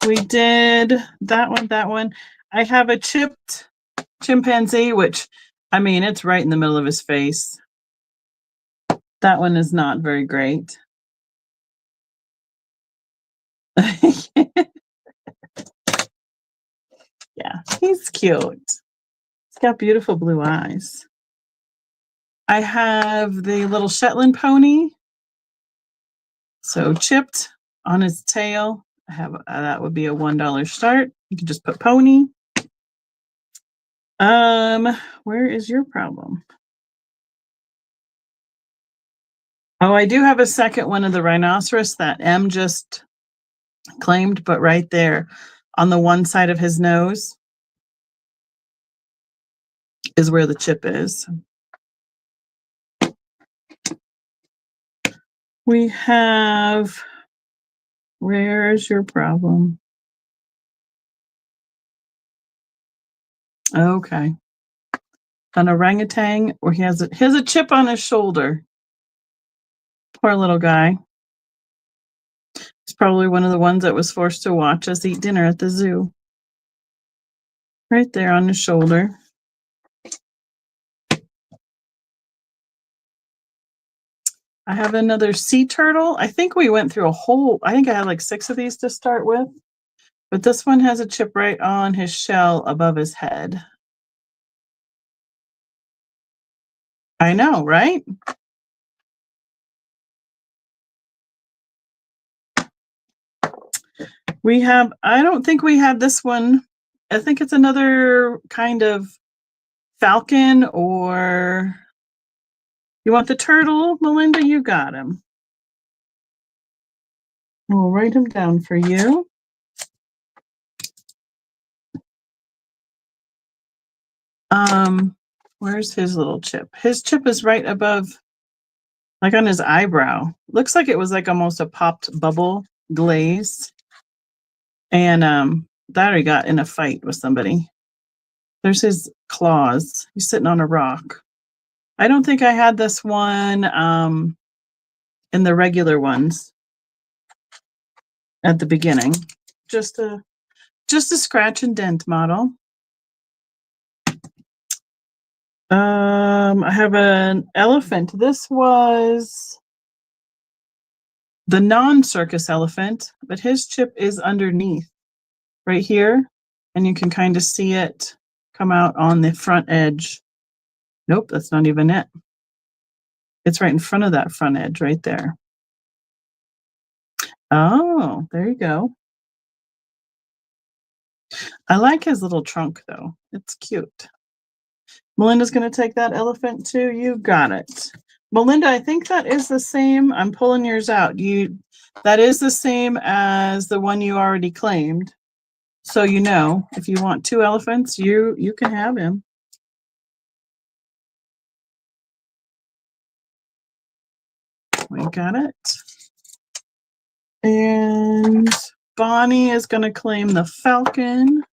we did that one. I have a chipped chimpanzee, which, I mean, it's right in the middle of his face. That one is not very great. Yeah, he's cute. He's got beautiful blue eyes. I have the little Shetland pony. So chipped on his tail. I have that would be a $1 start. You can just put pony. Where is your problem? Oh, I do have a second one of the rhinoceros that M just claimed, but right there on the one side of his nose is where the chip is. We have, where's your problem? Okay. An orangutan where he has a chip on his shoulder. Poor little guy. He's probably one of the ones that was forced to watch us eat dinner at the zoo. Right there on his shoulder. I have another sea turtle. I think we went through I think I had like 6 of these to start with. But this one has a chip right on his shell above his head. I know, right? I don't think we had this one. I think it's another kind of falcon, or you want the turtle, Melinda? You got him. We'll write him down for you. Where's his little chip? His chip is right above, like on his eyebrow. Looks like it was like almost a popped bubble glaze. And that he got in a fight with somebody. There's his claws. He's sitting on a rock. I don't think I had this one in the regular ones at the beginning. Just a scratch and dent model. I have an elephant. This was the non-circus elephant, but his chip is underneath right here, and you can kind of see it come out on the front edge. Nope, that's not even it. It's right in front of that front edge right there. Oh, there you go. I like his little trunk though. It's cute. Melinda's going to take that elephant too. You got it. Melinda, I think that is the same. I'm pulling yours out. That is the same as the one you already claimed. So you know, if you want 2 elephants, you can have him. We got it. And Bonnie is going to claim the falcon.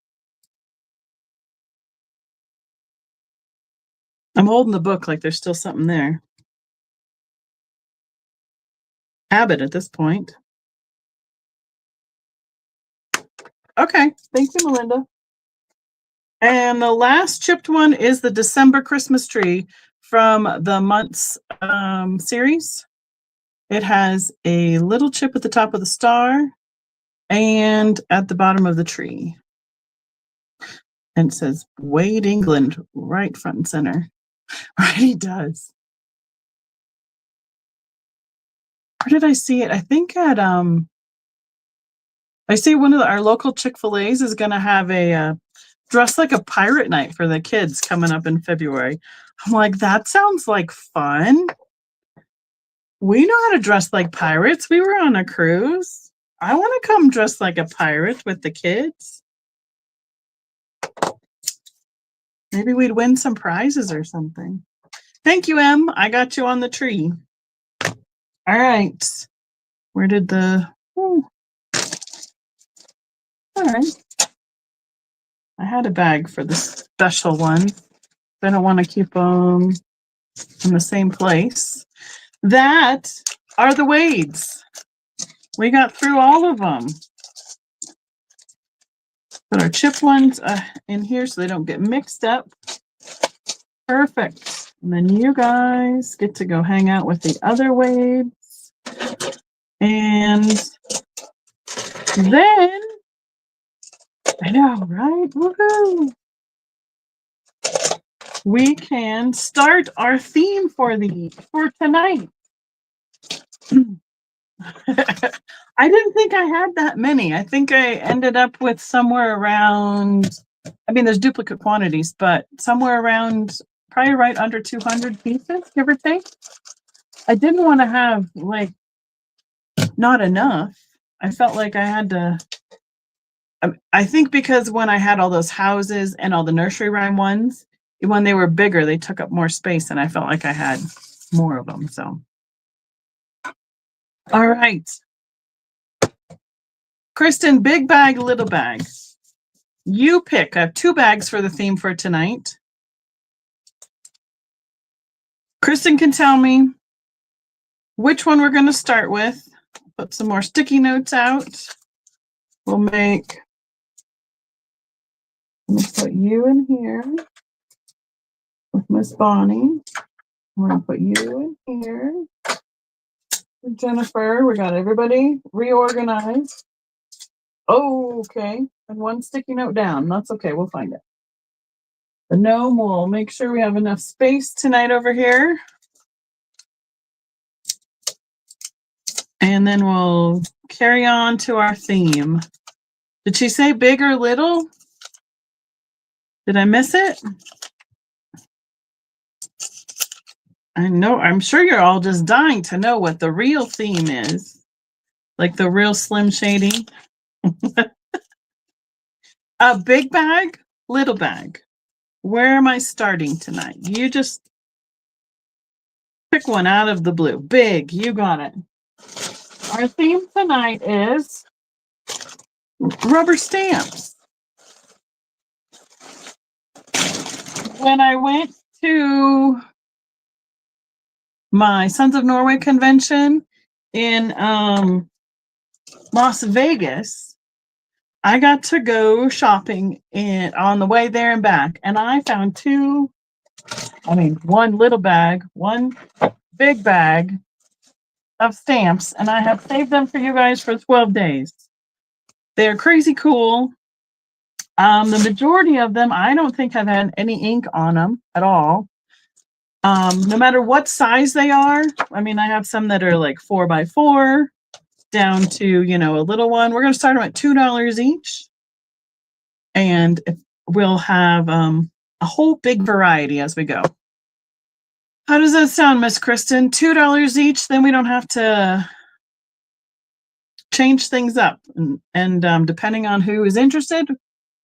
I'm holding the book like there's still something there. Habit at this point. Okay, thank you, Melinda. And the last chipped one is the December Christmas tree from the Months series. It has a little chip at the top of the star and at the bottom of the tree. And it says Wade England right front and center. Right, he does. Where did I see it? I think at I see one of our local Chick-fil-A's is going to have a dress like a pirate night for the kids coming up in February. I'm like, that sounds like fun. We know how to dress like pirates. We were on a cruise. I want to come dress like a pirate with the kids. Maybe we'd win some prizes or something. Thank you, Em. I got you on the tree. All right. Where did the... Ooh. All right. I had a bag for the special one. I don't want to keep them in the same place. That are the Wades. We got through all of them. Put our chip ones in here so they don't get mixed up. Perfect. And then you guys get to go hang out with the other Wades. And then, I know, right? Woohoo! We can start our theme for tonight. I didn't think I had that many. I think I ended up with somewhere around, I mean, there's duplicate quantities, but somewhere around probably right under 200 pieces, give or take. I didn't want to have like not enough. I felt like I had to, I think because when I had all those houses and all the nursery rhyme ones, when they were bigger, they took up more space and I felt like I had more of them. So, all right. Kristen, big bag, little bag. You pick. I have 2 bags for the theme for tonight. Kristen can tell me which one we're going to start with. Put some more sticky notes out. We'll make, let me put you in here with Miss Bonnie. We're going to put you in here. Jennifer, we got everybody reorganized. Oh, okay. And 1 sticky note down. That's okay. We'll find it. The gnome will make sure we have enough space tonight over here. And then we'll carry on to our theme. Did she say big or little? Did I miss it? I know, I'm sure you're all just dying to know what the real theme is. Like the real Slim Shady. A big bag, little bag. Where am I starting tonight? You just pick one out of the blue. Big, you got it. Our theme tonight is rubber stamps. When I went to my Sons of Norway convention in Las Vegas, I got to go shopping on the way there and back, and I found 1 little bag, 1 big bag of stamps, and I have saved them for you guys for 12 days. They're crazy cool. The majority of them, I don't think have had any ink on them at all. No matter what size they are. I mean, I have some that are like 4x4 down to, a little one. We're going to start them at $2 each. And we'll have a whole big variety as we go. How does that sound, Miss Kristen? $2 each, then we don't have to change things up. And depending on who is interested,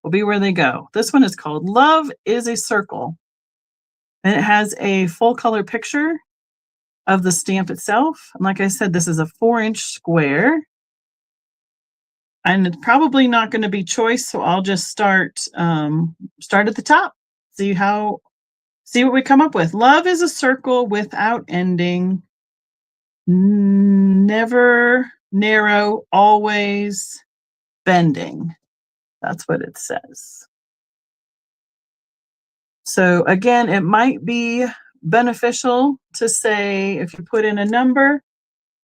will be where they go. This one is called Love is a Circle. And it has a full color picture of the stamp itself. And like I said, this is a 4-inch square. And it's probably not going to be choice, so I'll just start at the top. See what we come up with. Love is a circle without ending. Never narrow, always bending. That's what it says. So again, it might be beneficial to say, if you put in a number,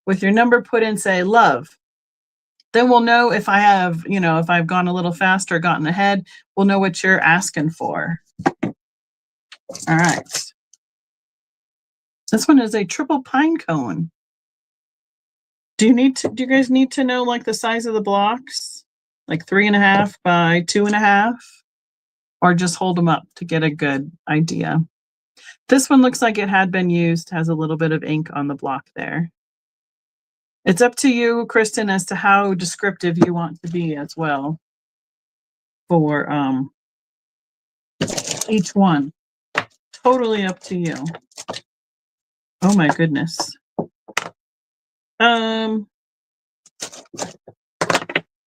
with your number put in, say, love. Then we'll know if I have, if I've gone a little faster, gotten ahead, we'll know what you're asking for. All right. This one is a triple pine cone. Do you guys need to know like the size of the blocks? Like 3.5 by 2.5? Or just hold them up to get a good idea. This one looks like it had been used, has a little bit of ink on the block there. It's up to you, Kristen, as to how descriptive you want to be as well for each one. Totally up to you. Oh my goodness.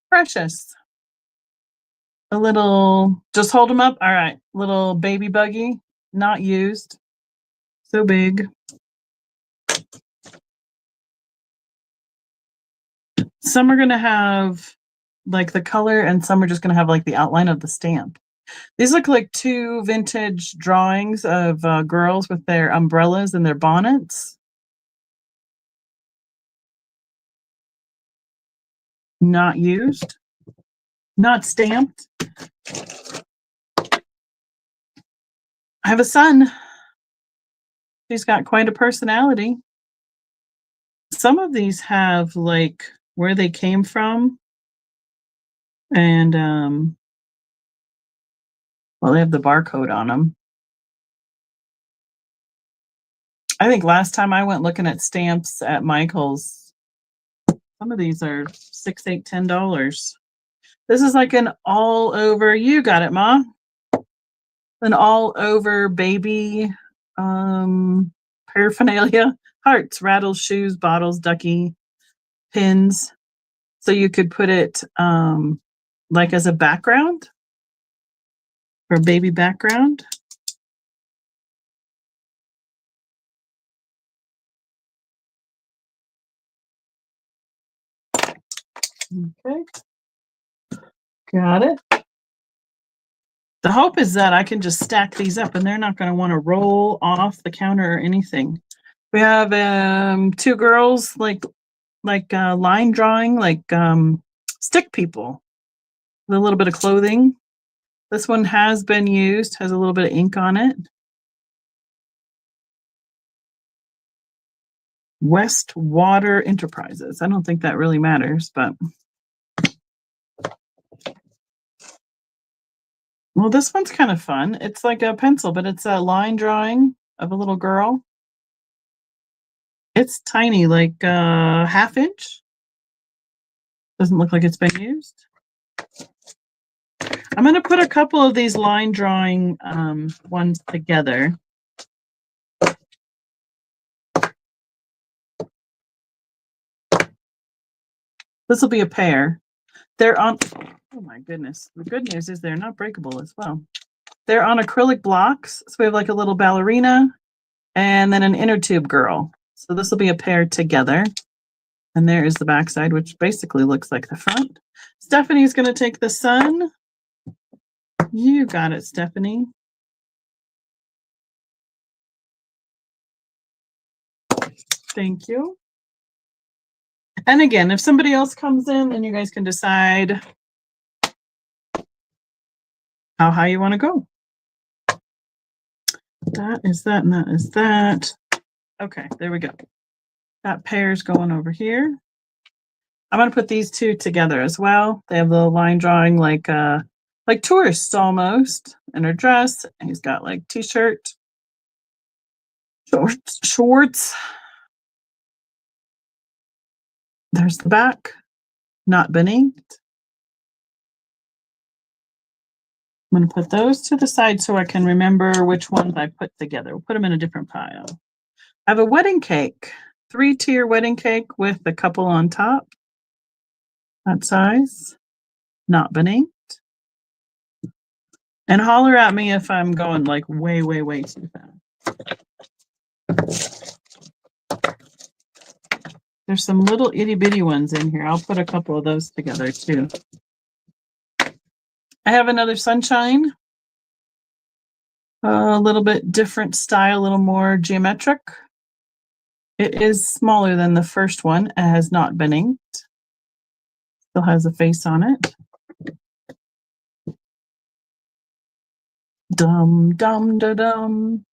Precious. A little, just hold them up. All right. Little baby buggy, not used. So big. Some are going to have like the color and some are just going to have like the outline of the stamp. These look like two vintage drawings of girls with their umbrellas and their bonnets. Not used. Not stamped. I have a son. He's got quite a personality. Some of these have like where they came from. And well, they have the barcode on them. I think last time I went looking at stamps at Michael's, some of these are $6, $8, $10. This is like an all over, you got it, Ma. An all over baby paraphernalia. Hearts, rattles, shoes, bottles, ducky, pins. So you could put it like as a background or baby background. Okay. Got it. The hope is that I can just stack these up and they're not going to want to roll off the counter or anything. We have two girls like line drawing, like stick people with a little bit of clothing. This one has been used, has a little bit of ink on it. West Water Enterprises. I don't think that really matters, but well, this one's kind of fun. It's like a pencil, but it's a line drawing of a little girl. It's tiny, like ½ inch. Doesn't look like it's been used. I'm going to put a couple of these line drawing ones together. This will be a pair. They're on, oh my goodness. The good news is they're not breakable as well. They're on acrylic blocks. So we have like a little ballerina and then an inner tube girl. So this will be a pair together. And there is the backside, which basically looks like the front. Stephanie's going to take the sun. You got it, Stephanie. Thank you. And again, if somebody else comes in, then you guys can decide how high you want to go. That is that, and that is that. Okay, there we go. That pair's going over here. I'm going to put these two together as well. They have the line drawing like tourists almost in her dress. And he's got like t-shirt, shorts. There's the back, not been inked. I'm going to put those to the side so I can remember which ones I put together. We'll put them in a different pile. I have a wedding cake, 3-tier wedding cake with a couple on top. That size, not been inked. And holler at me if I'm going like way, way, way too fast. There's some little itty bitty ones in here. I'll put a couple of those together too. I have another sunshine. A little bit different style, a little more geometric. It is smaller than the first one. It has not been inked. Still has a face on it. Dum, dum, da, dum.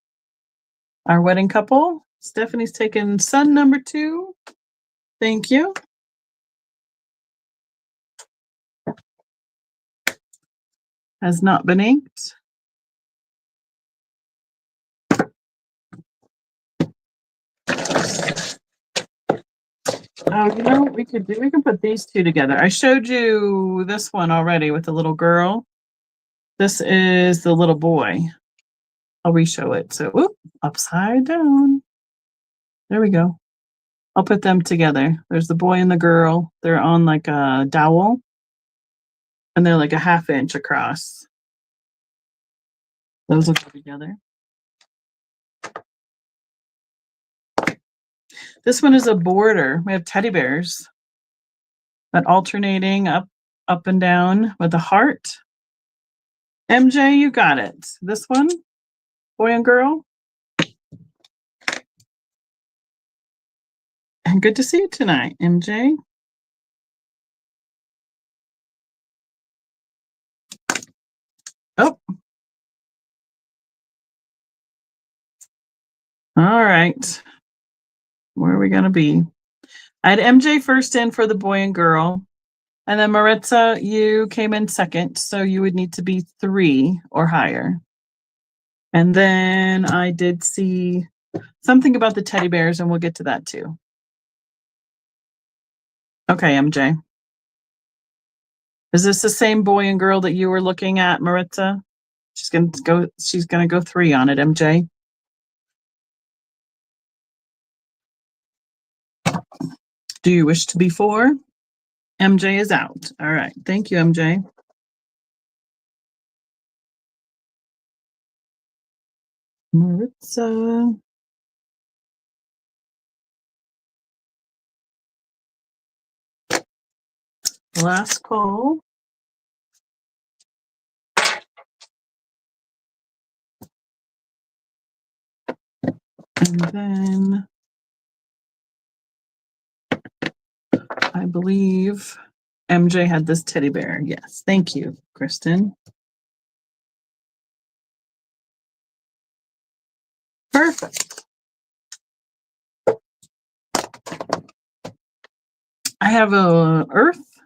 Our wedding couple. Stephanie's taken son number 2. Thank you. Has not been inked. Oh, you know what we could do? We can put these 2 together. I showed you this one already with the little girl. This is the little boy. I'll re-show it. So, whoop, upside down. There we go. I'll put them together. There's the boy and the girl. They're on like a dowel, and they're like a 1/2 inch across. Those will go together. This one is a border. We have teddy bears, but alternating up and down with a heart. MJ, you got it. This one, boy and girl. And good to see you tonight, MJ. Oh. All right. Where are we going to be? I had MJ first in for the boy and girl. And then Maritza, you came in second. So you would need to be 3 or higher. And then I did see something about the teddy bears, and we'll get to that too. Okay, MJ. Is this the same boy and girl that you were looking at, Maritza? She's gonna go 3 on it, MJ. Do you wish to be 4? MJ is out. All right. Thank you, MJ. Maritza. Last call. And then I believe MJ had this teddy bear. Yes. Thank you, Kristen. Perfect. I have a Earth,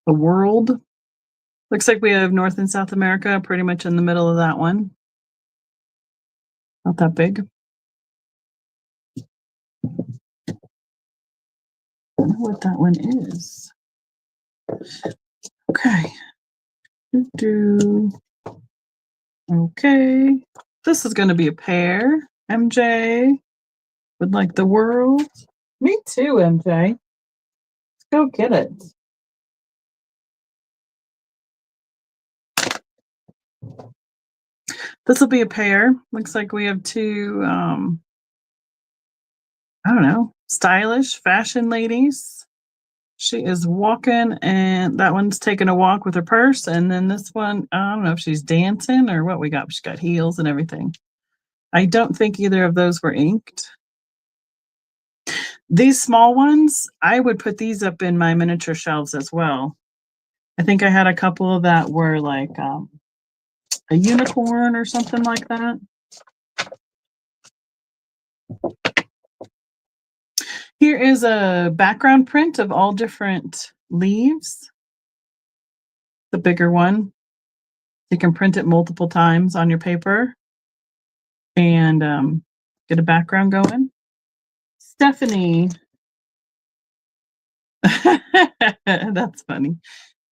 a world. Looks like we have North and South America pretty much in the middle of that one. Not that big. I don't know what that one is. Okay. Okay. This is going to be a pair. MJ would like the world. Me too, MJ. Let's go get it. This will be a pair. Looks like we have 2, I don't know, stylish fashion ladies. She is walking, and that one's taking a walk with her purse. And then this one, I don't know if she's dancing or what we got. She's got heels and everything. I don't think either of those were inked. These small ones, I would put these up in my miniature shelves as well. I think I had a couple that were like a unicorn or something like that. Here is a background print of all different leaves. The bigger one. You can print it multiple times on your paper and get a background going. Stephanie. That's funny.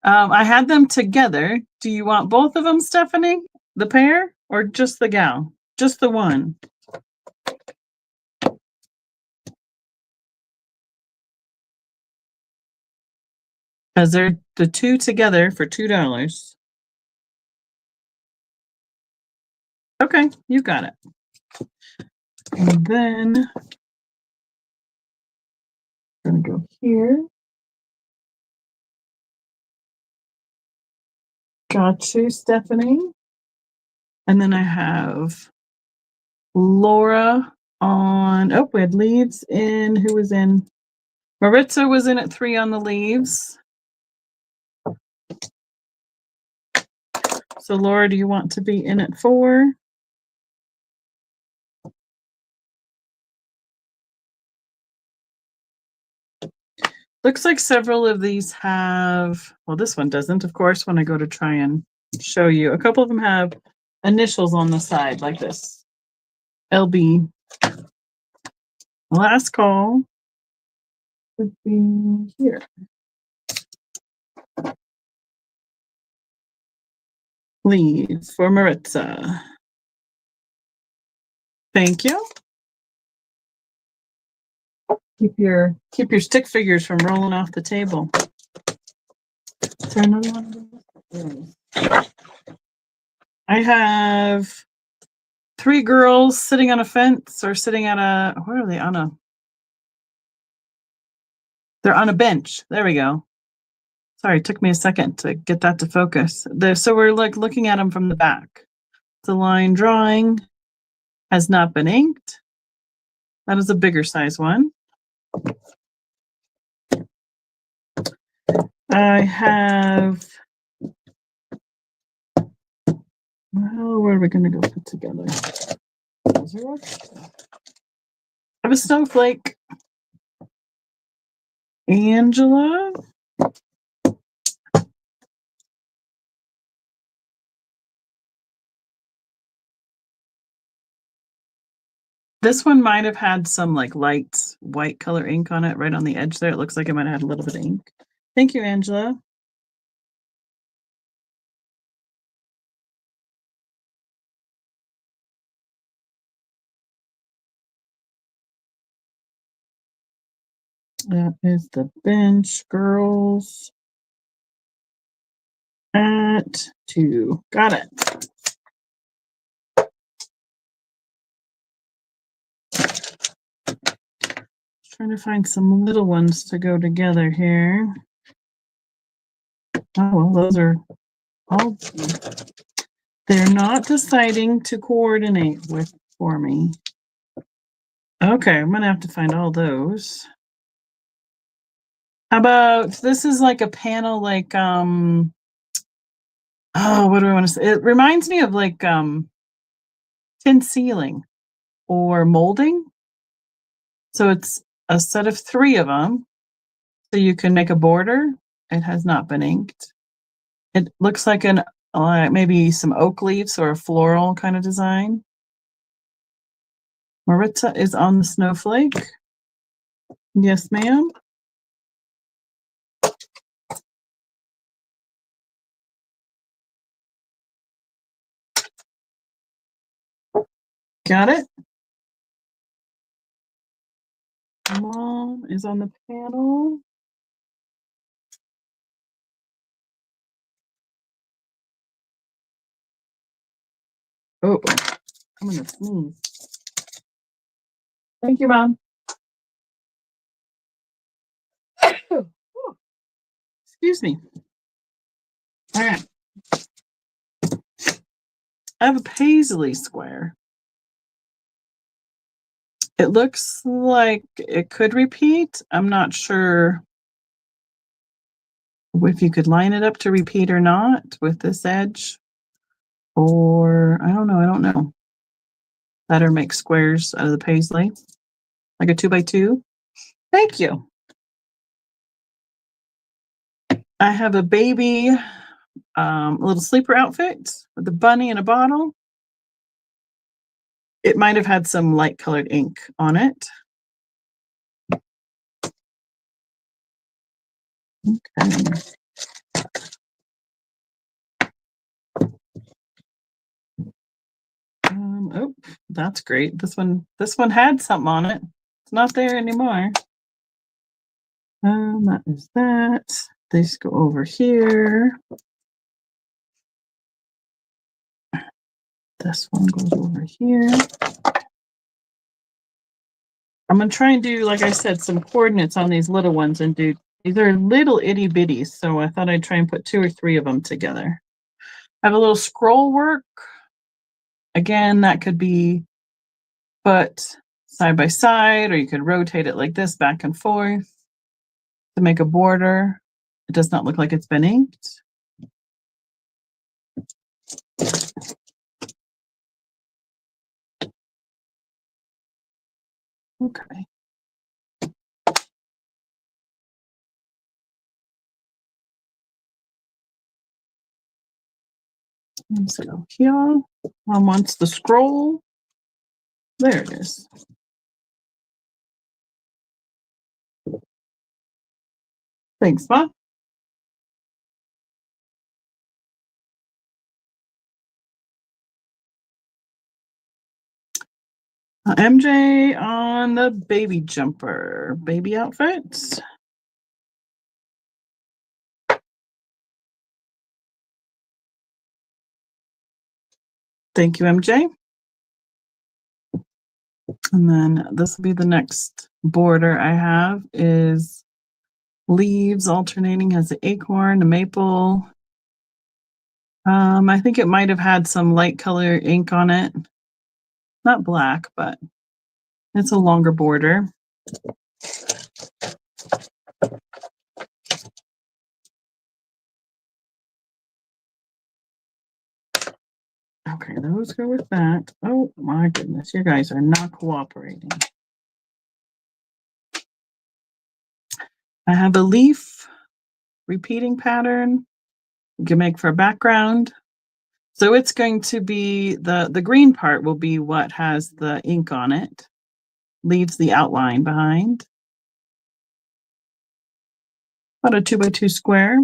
I had them together. Do you want both of them, Stephanie? The pair or just the gal? Just the one. Because they're the 2 together for $2. Okay, you got it. And then I'm going to go here. Got you, Stephanie. And then I have Laura on. Oh, we had leads in. Who was in? Maritza was in at 3 on the leaves. So Laura, do you want to be in at 4? Looks like several of these have, well, this one doesn't, of course, when I go to try and show you. A couple of them have initials on the side like this. LB. Last call would be here. Please, for Maritza. Thank you. Keep your stick figures from rolling off the table. Is there another one? I have 3 girls sitting on a fence or sitting at a, where are they on a? They're on a bench. There we go. Sorry, it took me a second to get that to focus. So we're like looking at them from the back. The line drawing has not been inked. That is a bigger size one. I have, well, where are we going to go put together? I have a snowflake. Angela. This one might have had some like light white color ink on it right on the edge there. It looks like it might have had a little bit of ink. Thank you, Angela. That is the bench, girls. At 2. Got it. Trying to find some little ones to go together here. Oh, well, those are all. They're not deciding to coordinate with for me. Okay, I'm gonna have to find all those. How about this is like a panel like oh, what do I want to say? It reminds me of like tin ceiling or molding. So it's a set of 3 of them. So you can make a border. It has not been inked. It looks like an maybe some oak leaves or a floral kind of design. Maritza is on the snowflake. Yes, ma'am. Got it. Mom is on the panel. Oh, I'm gonna sneeze. Thank you, Mom. Excuse me. All right. I have a paisley square. It looks like it could repeat. I'm not sure if you could line it up to repeat or not with this edge. Or I don't know. Better make squares out of the paisley. Like a 2x2. Thank you. I have a baby, a little sleeper outfit with a bunny and a bottle. It might have had some light colored ink on it. Okay. Oh, that's great. This one had something on it. It's not there anymore. That is that. These go over here. This one goes over here. I'm going to try and do, like I said, some coordinates on these little ones and do, these are little itty bitties. So I thought I'd try and put 2 or 3 of them together. I have a little scroll work. Again, that could be put side by side, or you could rotate it like this back and forth. to make a border. It does not look like it's been inked. Okay. Let's go here. One wants the scroll. There it is. Thanks, Ma. MJ on the baby jumper, baby outfits. Thank you, MJ. And then this will be the next border I have is leaves alternating, has the acorn, the maple. I think it might have had some light color ink on it. Not black, but it's a longer border. Okay, those go with that. Oh my goodness, you guys are not cooperating. I have a leaf repeating pattern. You can make for a background. So it's going to be the green part will be what has the ink on it, leaves the outline behind. About a 2x2 square.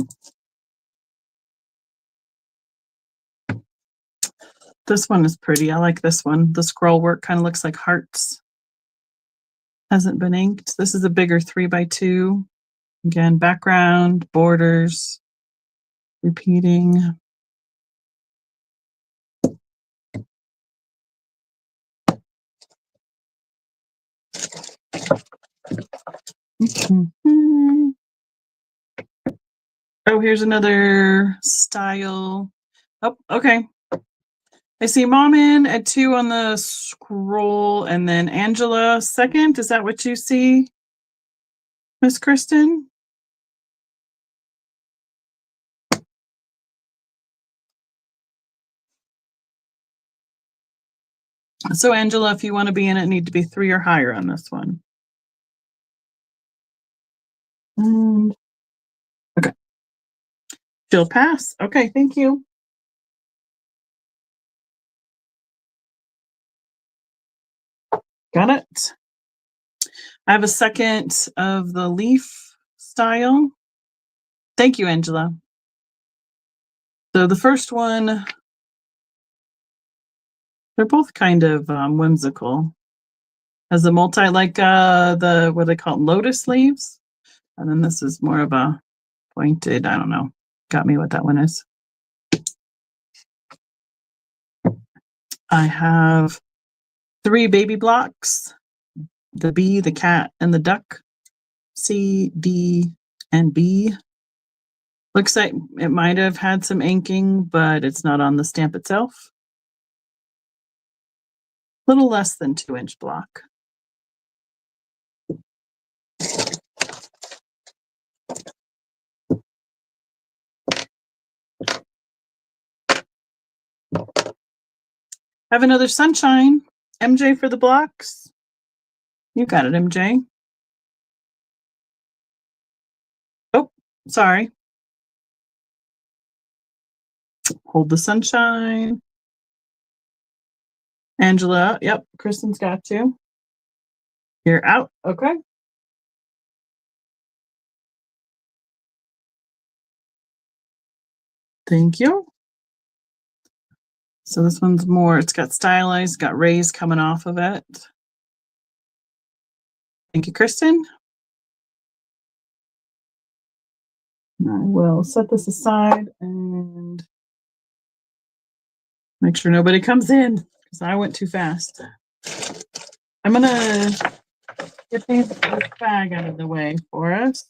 This one is pretty. I like this one. The scroll work kind of looks like hearts. Hasn't been inked. This is a bigger 3x2. Again, background, borders, repeating. Mm-hmm. Oh, here's another style. Oh, okay. I see Mom in at 2 on the scroll, and then Angela second. Is that what you see, Miss Kristen? So Angela, if you want to be in it, need to be 3 or higher on this one. And okay. She'll pass. Okay, thank you. Got it. I have a second of the leaf style. Thank you, Angela. So the first one, they're both kind of whimsical. Has a multi, like the, what they call it, lotus leaves. And then this is more of a pointed, I don't know. Got me what that one is. I have 3 baby blocks, the bee, the cat, and the duck. C, D, and B. Looks like it might have had some inking, but it's not on the stamp itself. A little less than 2-inch block. Have another sunshine. MJ for the blocks. You got it, MJ. Oh, sorry. Hold the sunshine. Angela, yep, Kristen's got you. You're out, okay. Thank you. So this one's more, it's got stylized, got rays coming off of it. Thank you, Kristen. I will set this aside and make sure nobody comes in because I went too fast. I'm gonna get this bag out of the way for us.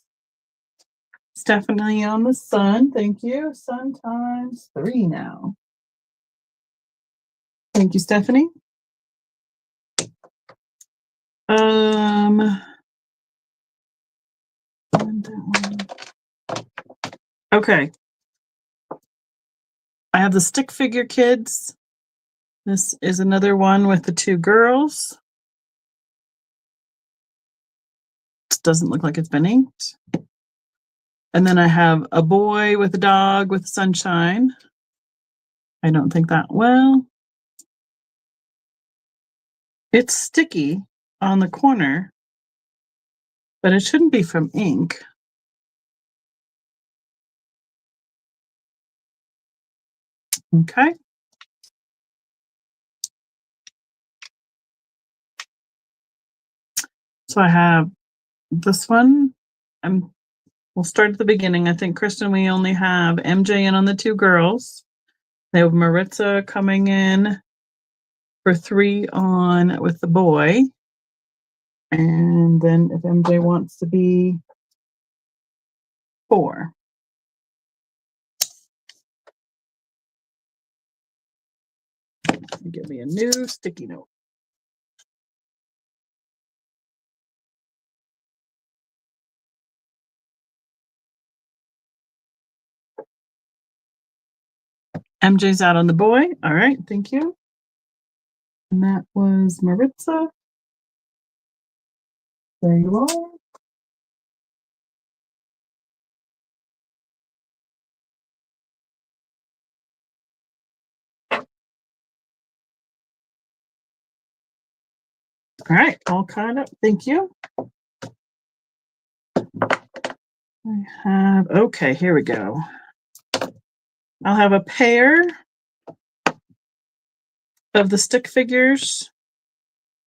Stephanie on the sun, thank you. Sun times 3 now. Thank you, Stephanie. And that one. Okay. I have the stick figure kids. This is another one with the two girls. It doesn't look like it's been inked. And then I have a boy with a dog with sunshine. I don't think that well. It's sticky on the corner, but it shouldn't be from ink. Okay. So I have this one. We'll start at the beginning. I think, Kristen, we only have MJ in on the two girls. They have Maritza coming in for 3 on with the boy. And then if MJ wants to be 4. Give me a new sticky note. MJ's out on the boy. All right, thank you. And that was Maritza. There you are. All right, all caught up. Thank you. I have, okay, here we go. I'll have a pair of the stick figures.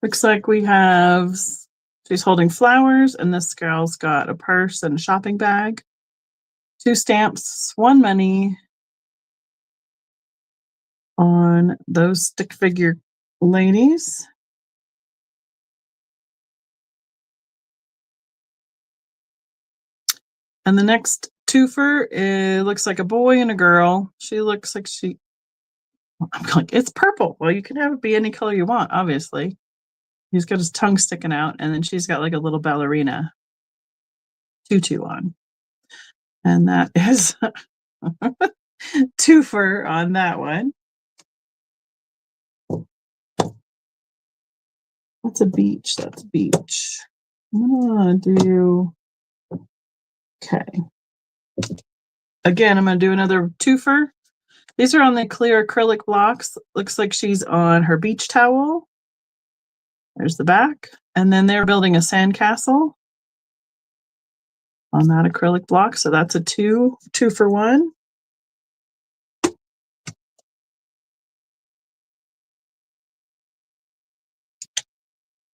Looks like we have, she's holding flowers, and this girl's got a purse and a shopping bag. 2 stamps, 1 money on those stick figure ladies. And the next twofer, it looks like a boy and a girl. She looks like I'm like, it's purple. Well, you can have it be any color you want, obviously. He's got his tongue sticking out, and then she's got like a little ballerina tutu on. And that is twofer on that one. That's a beach. That's a beach. I'm gonna do, okay. Again, I'm gonna do another twofer. These are on the clear acrylic blocks. Looks like she's on her beach towel. There's the back. And then they're building a sandcastle on that acrylic block. So that's a 2 for 1.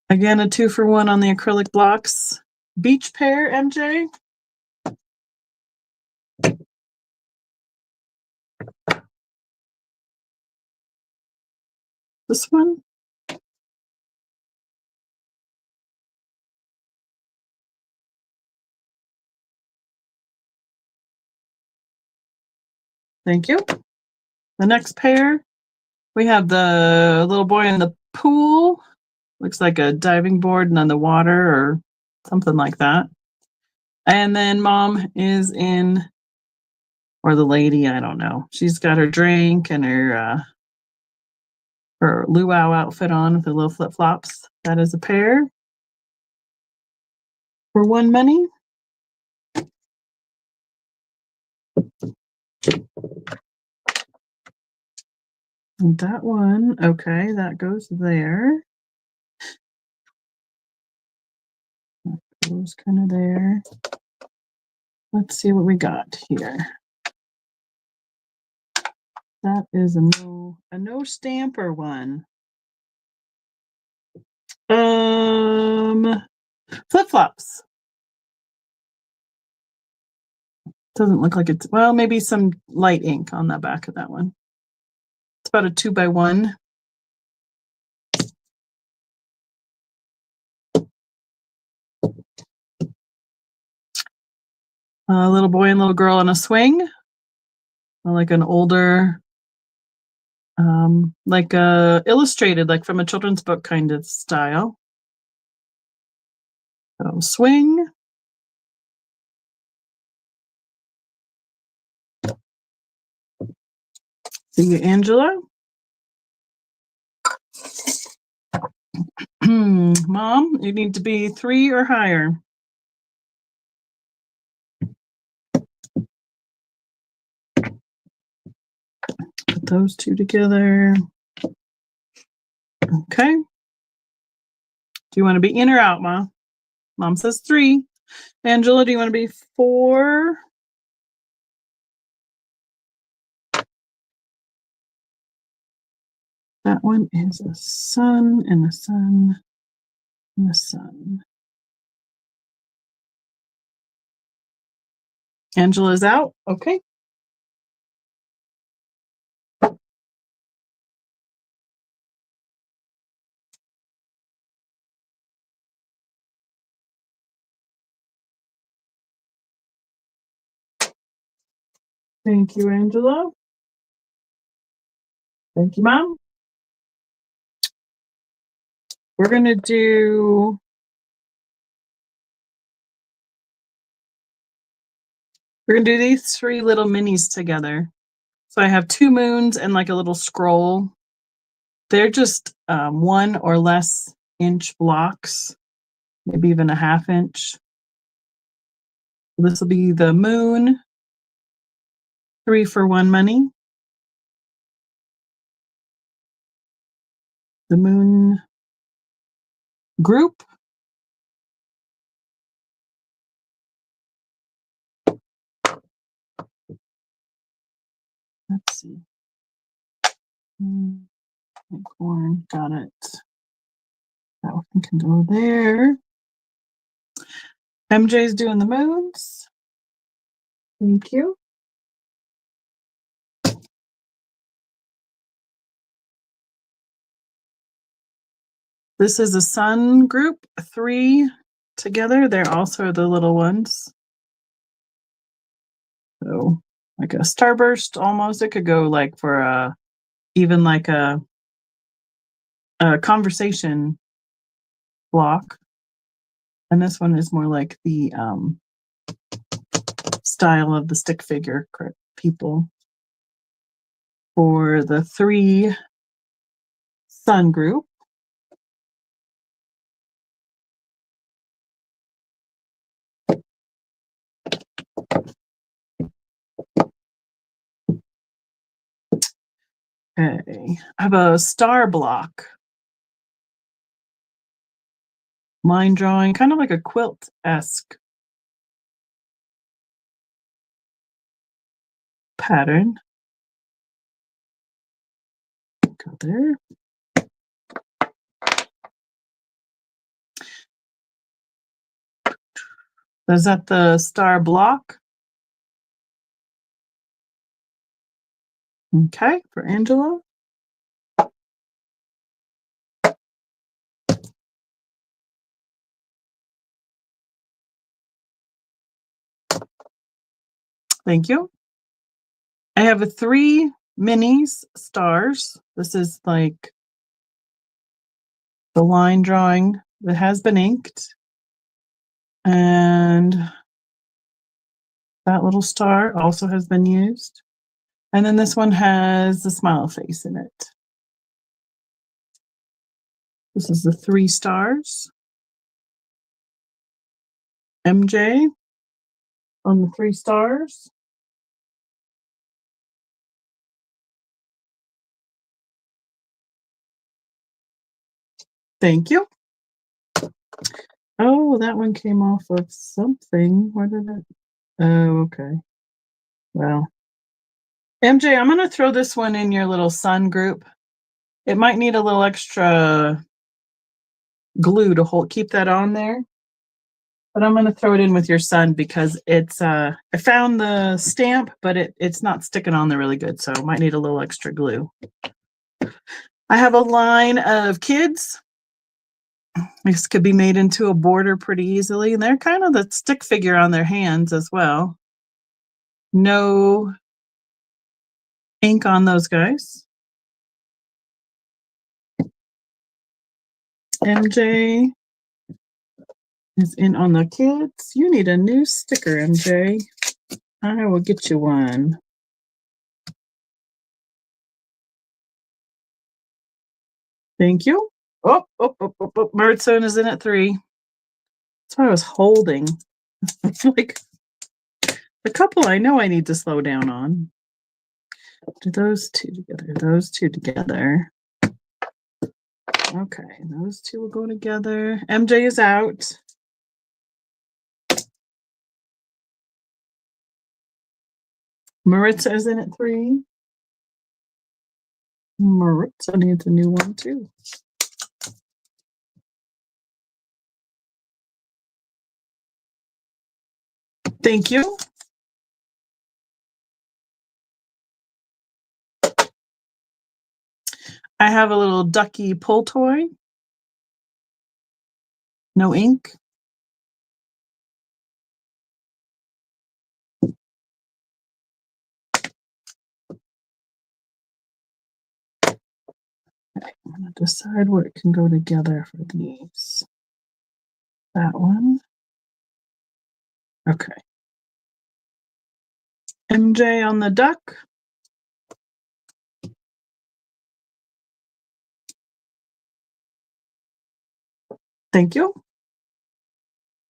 Again, a 2 for 1 on the acrylic blocks. Beach pair, MJ. This one. Thank you. The next pair, we have the little boy in the pool. Looks like a diving board and on the water or something like that. And then mom is in, or the lady, I don't know. She's got her drink and her luau outfit on with the little flip-flops. That is a pair for 1 money. And that one, okay, that goes there. That goes kind of there. Let's see what we got here. That is a no stamper one. Flip-flops. Doesn't look like it's, well, maybe some light ink on the back of that one. It's about a 2 by 1. A little boy and little girl on a swing. Like an older, like illustrated, like from a children's book kind of style. So swing. See you, Angela. Mom, you need to be 3 or higher. Put those two together. Okay. Do you want to be in or out, Mom? Mom says 3. Angela, do you want to be 4? That one is a sun and a sun and a sun. Angela's out. Okay. Thank you, Angela. Thank you, Mom. We're going to do these 3 little minis together. So I have 2 moons and like a little scroll. They're just 1 or less inch blocks, maybe even a ½ inch. This will be the moon, 3 for 1 money. The moon group. Let's see. Corn, got it. That one can go there. MJ's doing the moons. Thank you. This is a sun group, 3 together. They're also the little ones. So like a starburst almost. It could go like for even like a conversation block. And this one is more like the style of the stick figure people. For the 3 sun group. Okay, I have a star block. Line drawing, kind of like a quilt-esque pattern. Go there. Is that the star block? Okay, for Angela. Thank you. I have 3 minis stars. This is like the line drawing that has been inked. And that little star also has been used. And then this one has the smile face in it. This is the 3 stars. MJ on the 3 stars. Thank you. Oh, that one came off of something. Where did it? Oh, okay. Well, MJ, I'm going to throw this one in your little sun group. It might need a little extra glue to keep that on there. But I'm going to throw it in with your sun because it's, I found the stamp, but it's not sticking on there really good. So it might need a little extra glue. I have a line of kids. This could be made into a border pretty easily. And they're kind of the stick figure on their hands as well. No ink on those guys. MJ is in on the kids. You need a new sticker, MJ. I will get you one. Thank you. Maritza is in at 3. That's what I was holding. It's like the couple I know I need to slow down on. Do those two together. Those two together. Okay, those two will go together. MJ is out. Maritza is in at 3. Maritza needs a new one too. Thank you. I have a little ducky pull toy. No ink. Okay, I'm going to decide what can go together for these. That one. Okay. MJ on the duck. Thank you.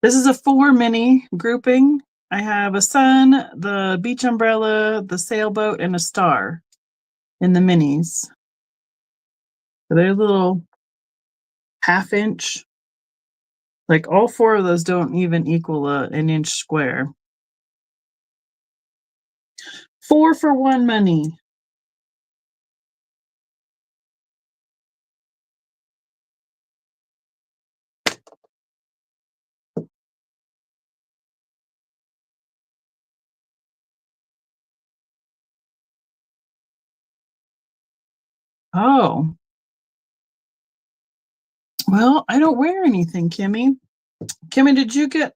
This is a 4 mini grouping. I have a sun, the beach umbrella, the sailboat, and a star in the minis. So they're little 1/2 inch. Like all 4 of those don't even equal an inch square. 4 for 1 money. Oh. Well, I don't wear anything, Kimmy. Kimmy, did you get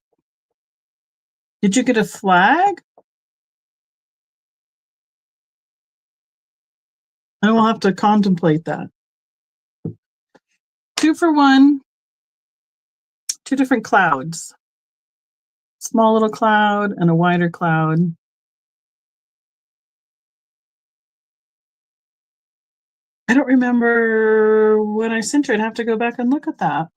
a flag? I will have to contemplate that. 2 for 1. 2 different clouds. Small little cloud and a wider cloud. I don't remember when I sent her. I'd have to go back and look at that.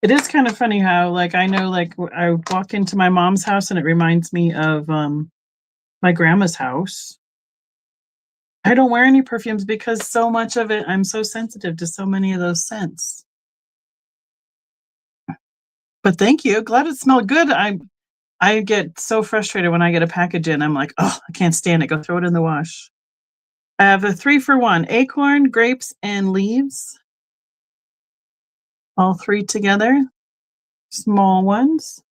It is kind of funny how, like, I know, like, I walk into my mom's house and it reminds me of my grandma's house. I don't wear any perfumes because so much of it, I'm so sensitive to so many of those scents. But thank you. Glad it smelled good. I get so frustrated when I get a package in. I'm like, oh, I can't stand it. Go throw it in the wash. I have a 3 for 1: acorn, grapes, and leaves. All 3 together. Small ones.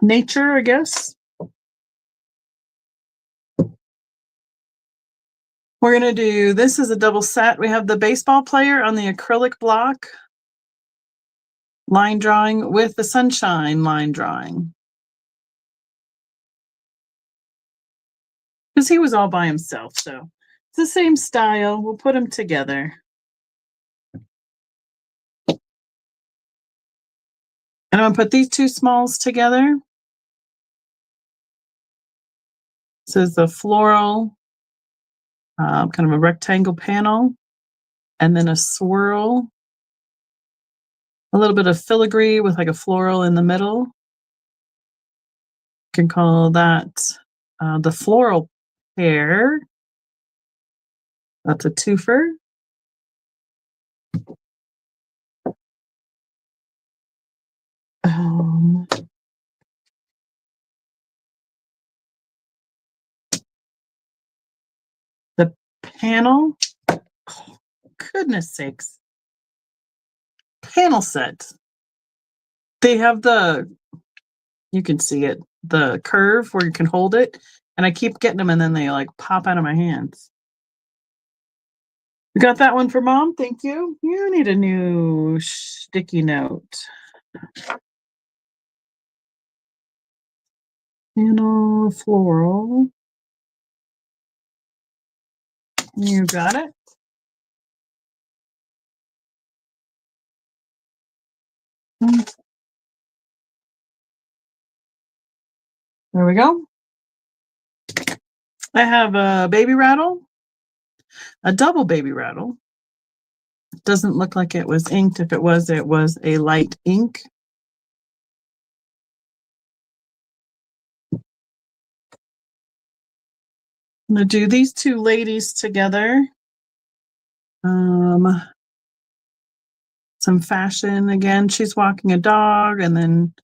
Nature, I guess. We're going to do, this is a double set. We have the baseball player on the acrylic block. Line drawing with the sunshine line drawing. Because he was all by himself, so it's the same style. We'll put them together. And I'm going to put these 2 smalls together. This is the floral, kind of a rectangle panel, and then a swirl, a little bit of filigree with like a floral in the middle. You can call that the floral pair. That's a twofer. The panel, oh, goodness sakes. Panel set. They have you can see it, the curve where you can hold it. And I keep getting them and then they like pop out of my hands. We got that one for Mom. Thank you. You need a new sticky note. Panel floral. You got it. There we go. I have a baby rattle, a double baby rattle. It doesn't look like it was inked. If it was a light ink. I'm going to do these two ladies together. Some fashion again. She's walking a dog, and then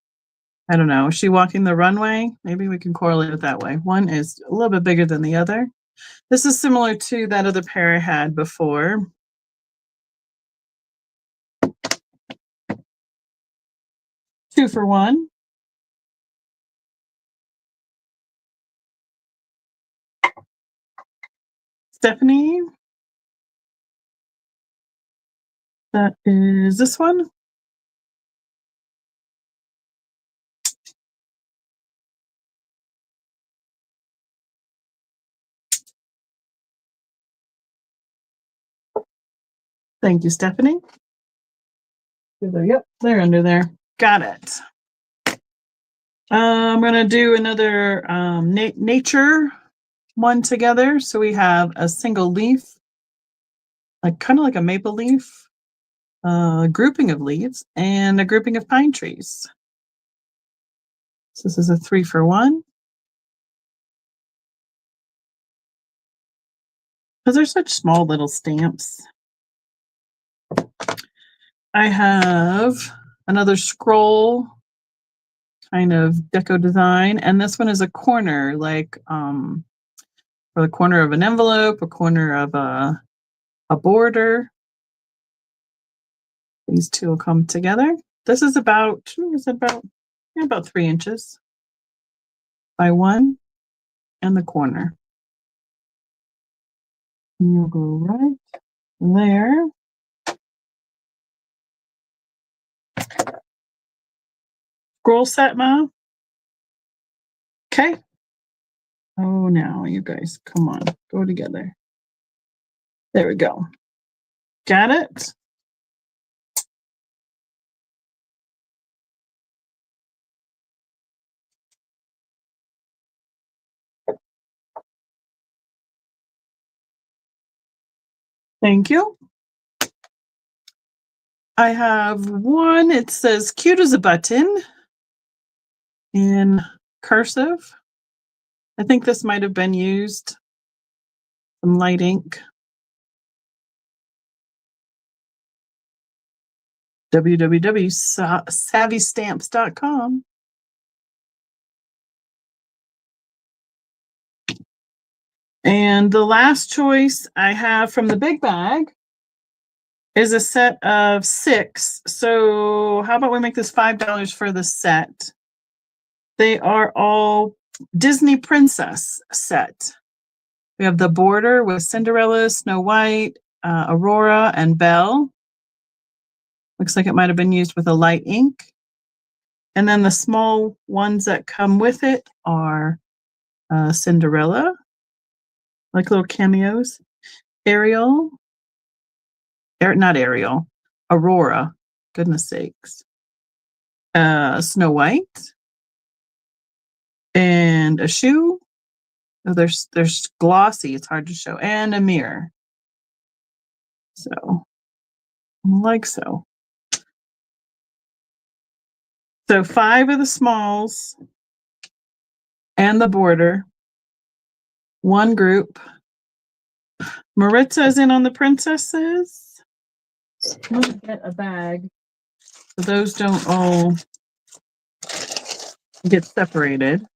I don't know. Is she walking the runway? Maybe we can correlate it that way. One is a little bit bigger than the other. This is similar to that other pair I had before. Two for one. Stephanie. That is this one. Thank you, Stephanie. Yep, they're under there. Got it. I'm going to do another nature one together. So we have a single leaf, like kind of like a maple leaf, a grouping of leaves, and a grouping of pine trees. So this is a 3 for 1. Because they're such small little stamps. I have another scroll kind of deco design, and this one is a corner, like for the corner of an envelope, a corner of a border. These two will come together. This is about 3 inches by 1, and the corner. And you'll go right there. Scroll set, Ma. Okay. Oh, now you guys, come on, go together. There we go. Got it? Thank you. I have one, it says cute as a button in cursive. I think this might have been used, some light ink. www.savvystamps.com. And the last choice I have from the big bag is a set of 6. So how about we make this $5 for the set? They are all Disney princess set. We have the border with Cinderella, Snow White, Aurora, and Belle. Looks like it might have been used with a light ink. And then the small ones that come with it are Cinderella, like little cameos. Ariel, not Ariel, Aurora, goodness sakes. Snow White, and a shoe. Oh, there's glossy, it's hard to show, and a mirror. So, like so. So 5 of the smalls and the border, 1 group. Maritza is in on the princesses. I'm going to get a bag so those don't all get separated.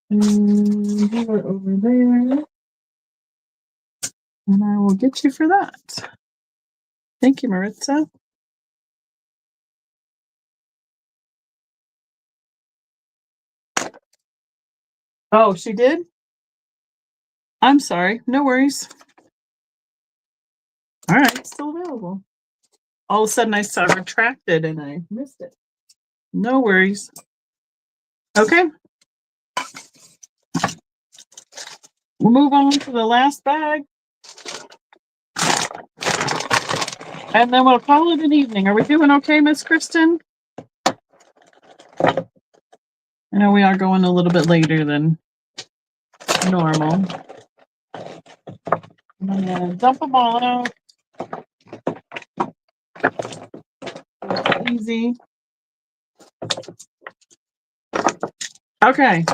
And you are over there. And I will get you for that. Thank you, Maritza. Oh, she did? I'm sorry. No worries. All right, still available. All of a sudden I saw retracted and I missed it. No worries. Okay. We'll move on to the last bag. And then we'll call it an evening. Are we doing okay, Miss Kristen? I know we are going a little bit later than normal. I'm gonna dump them all out. Easy. Okay.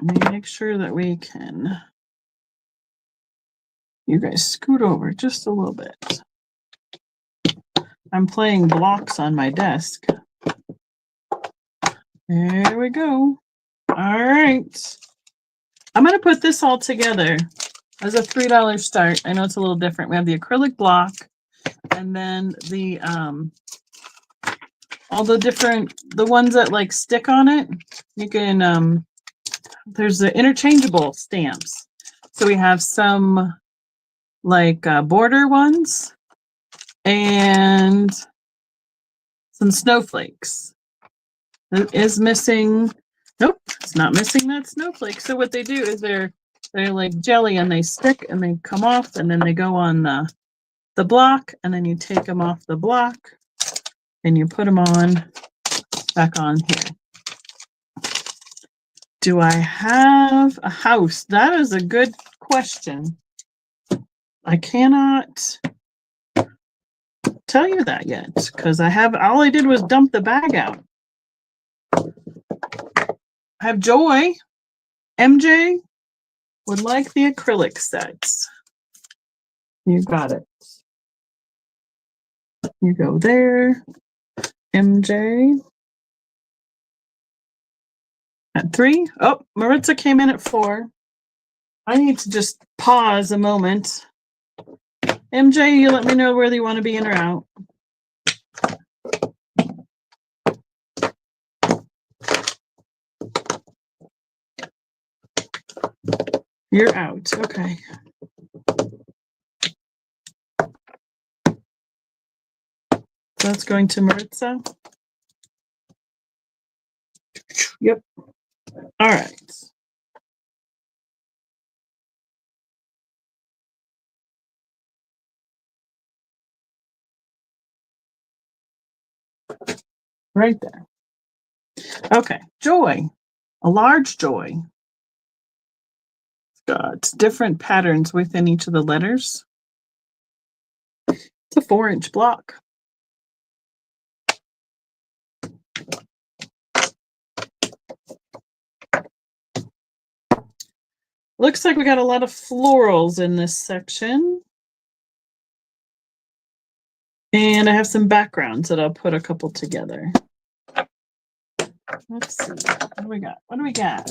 Let me make sure that we can. You guys scoot over just a little bit. I'm playing blocks on my desk. There we go. All right. I'm going to put this all together as a $3 start. I know it's a little different. We have the acrylic block and then the all the different, the ones that like stick on it. You can, there's the interchangeable stamps. So we have some like border ones and some snowflakes. It is missing. Nope, it's not missing that snowflake. So what they do is they're like jelly and they stick and they come off and then they go on the block and then you take them off the block and you put them on back on here. Do I have a house? That is a good question. I cannot tell you that yet because all I did was dump the bag out. I have Joy. MJ would like the acrylic sets. You got it. You go there. MJ at 3. Oh, Maritza came in at 4. I need to just pause a moment. MJ, you let me know whether you want to be in or out. You're out. Okay. So that's going to Maritza. Yep. All right. Right there. Okay. Joy. A large joy. It's got different patterns within each of the letters. It's a 4-inch block. Looks like we got a lot of florals in this section. And I have some backgrounds that I'll put a couple together. Let's see. What do we got? What do we got?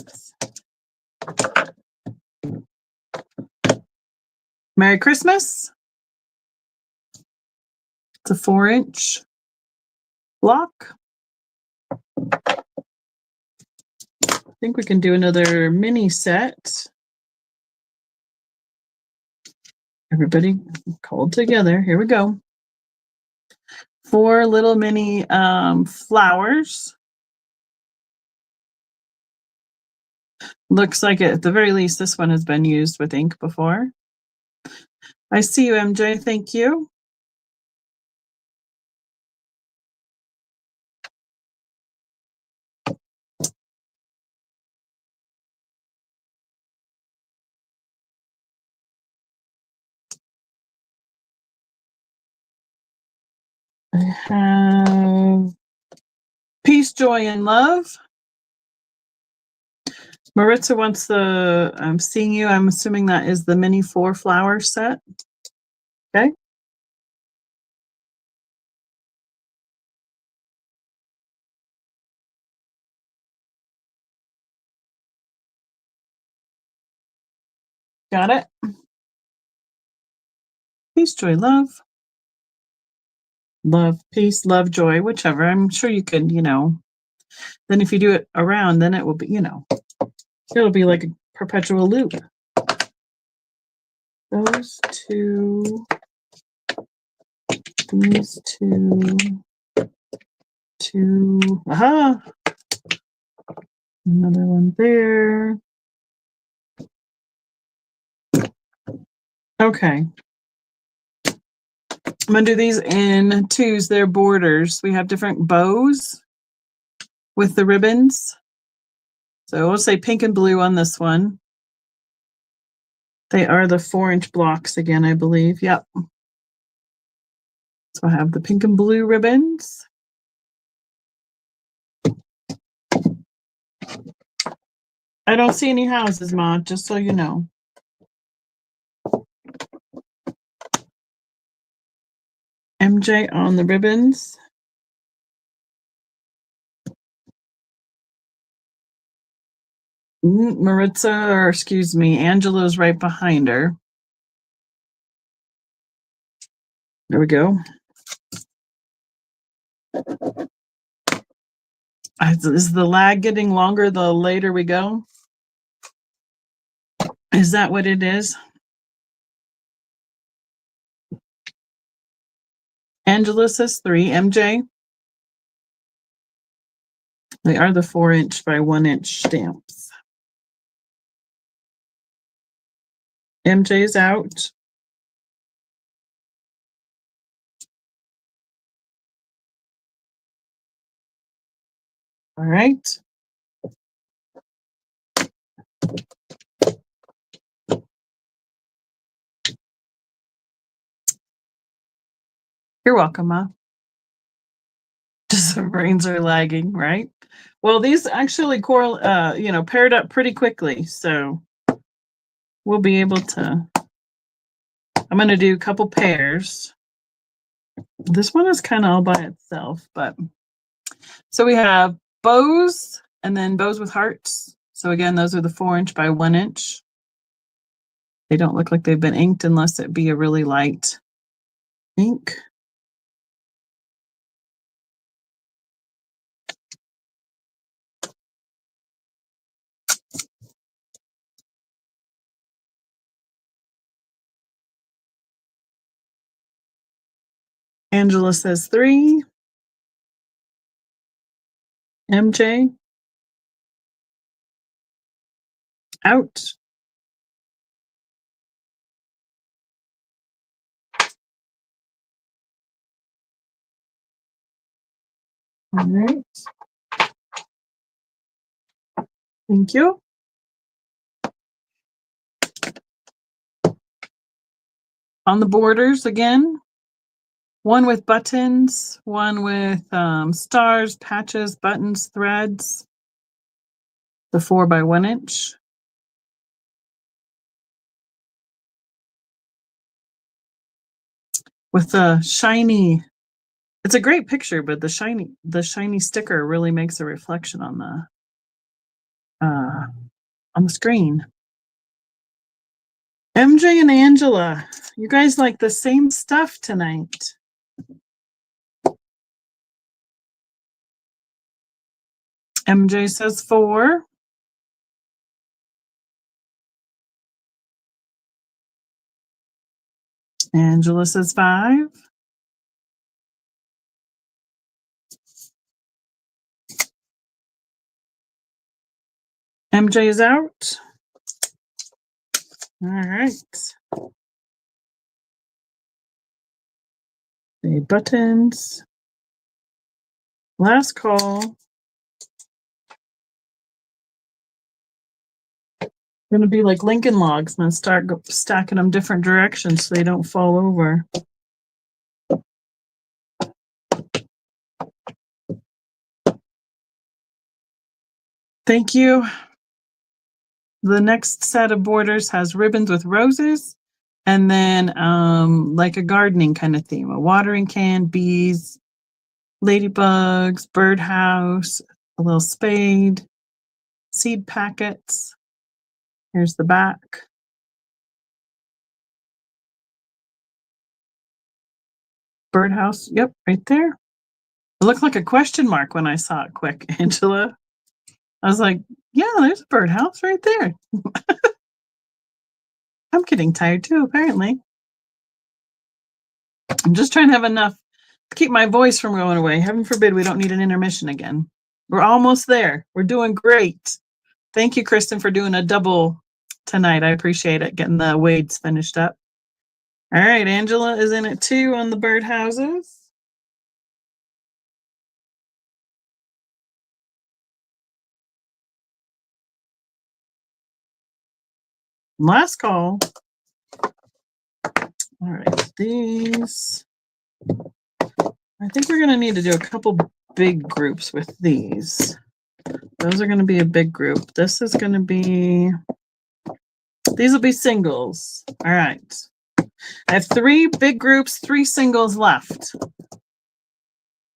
Merry Christmas. It's a 4-inch block. I think we can do another mini set. Everybody called together. Here we go. 4 little mini flowers. Looks like at the very least this one has been used with ink before. I see you, MJ. Thank you. I have Peace, Joy, and Love. Maritza wants the I'm seeing you. I'm assuming that is the mini 4 flower set. Okay. Got it. Peace, joy, love. Love, peace, love, joy, whichever. I'm sure you could, then if you do it around, then it will be, it'll be like a perpetual loop. Those 2, these 2, 2, aha! Another one there. Okay. I'm going to do these in 2s. They're borders. We have different bows with the ribbons. So we'll say pink and blue on this one. They are the 4-inch blocks again, I believe. Yep. So I have the pink and blue ribbons. I don't see any houses, Ma, just so you know. MJ on the ribbons. Maritza, or excuse me, Angela's right behind her. There we go. Is the lag getting longer the later we go? Is that what it is? Angela says 3. MJ? They are the 4-inch by 1-inch stamps. MJ's out. All right. You're welcome, Ma. Just the brains are lagging, right? Well, these actually paired up pretty quickly, so we'll be able to. I'm going to do a couple pairs. This one is kind of all by itself, but so we have bows and then bows with hearts. So again, those are the 4-inch by 1-inch. They don't look like they've been inked unless it be a really light ink. Angela says 3. MJ? Out. All right. Thank you. On the borders again, one with buttons, one with stars, patches, buttons, threads. The 4 by 1-inch. With the shiny, it's a great picture, but the shiny sticker really makes a reflection on the screen. MJ and Angela, you guys like the same stuff tonight. MJ says 4. Angela says 5. MJ is out. All right. The buttons. Last call. Going to be like Lincoln logs and start stacking them different directions so they don't fall over. Thank you. The next set of borders has ribbons with roses and then like a gardening kind of theme, a watering can, bees, ladybugs, birdhouse, a little spade, seed packets. Here's the back. Birdhouse, yep, right there. It looked like a question mark when I saw it quick, Angela. I was like, yeah, there's a birdhouse right there. I'm getting tired too, apparently. I'm just trying to have enough to keep my voice from going away. Heaven forbid we don't need an intermission again. We're almost there. We're doing great. Thank you, Kristen, for doing a double tonight. I appreciate it, getting the wades finished up. All right, Angela is in it too on the birdhouses. Last call. All right, these. I think we're going to need to do a couple big groups with these. Those are going to be a big group. This is going to be, these will be singles. All right. I have 3 big groups, 3 singles left.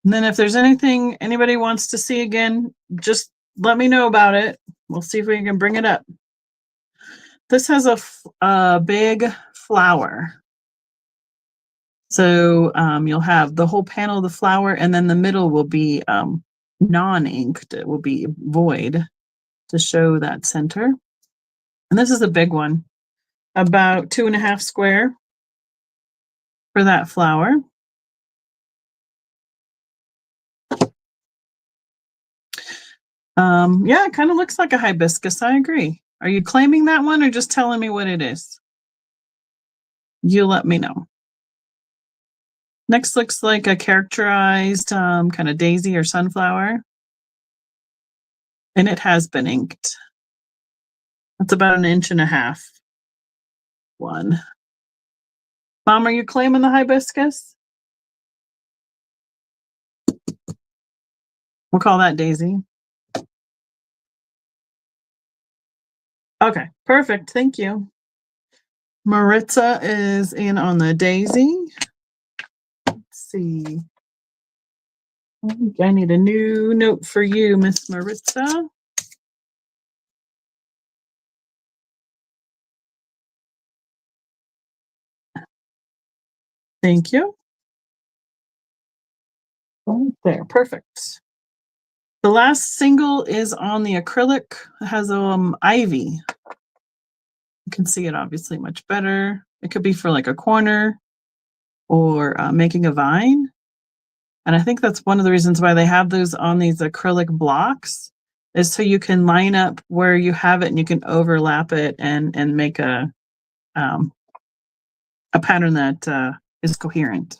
And then if there's anything anybody wants to see again, just let me know about it. We'll see if we can bring it up. This has a big flower. So you'll have the whole panel of the flower, and then the middle will be non-inked. It will be void to show that center. And this is a big one, about 2.5 square for that flower. Yeah, it kind of looks like a hibiscus. I agree. Are you claiming that one or just telling me what it is? You let me know. Next looks like a characterized kind of daisy or sunflower. And it has been inked. That's about 1.5 inches. One. Mom, are you claiming the hibiscus? We'll call that daisy. Okay, perfect. Thank you. Maritza is in on the daisy. Let's see. I need a new note for you, Miss Maritza. Thank you. Right there, perfect. The last single is on the acrylic. It has ivy. You can see it obviously much better. It could be for like a corner or making a vine. And I think that's one of the reasons why they have those on these acrylic blocks, is so you can line up where you have it and you can overlap it and make a pattern that is coherent.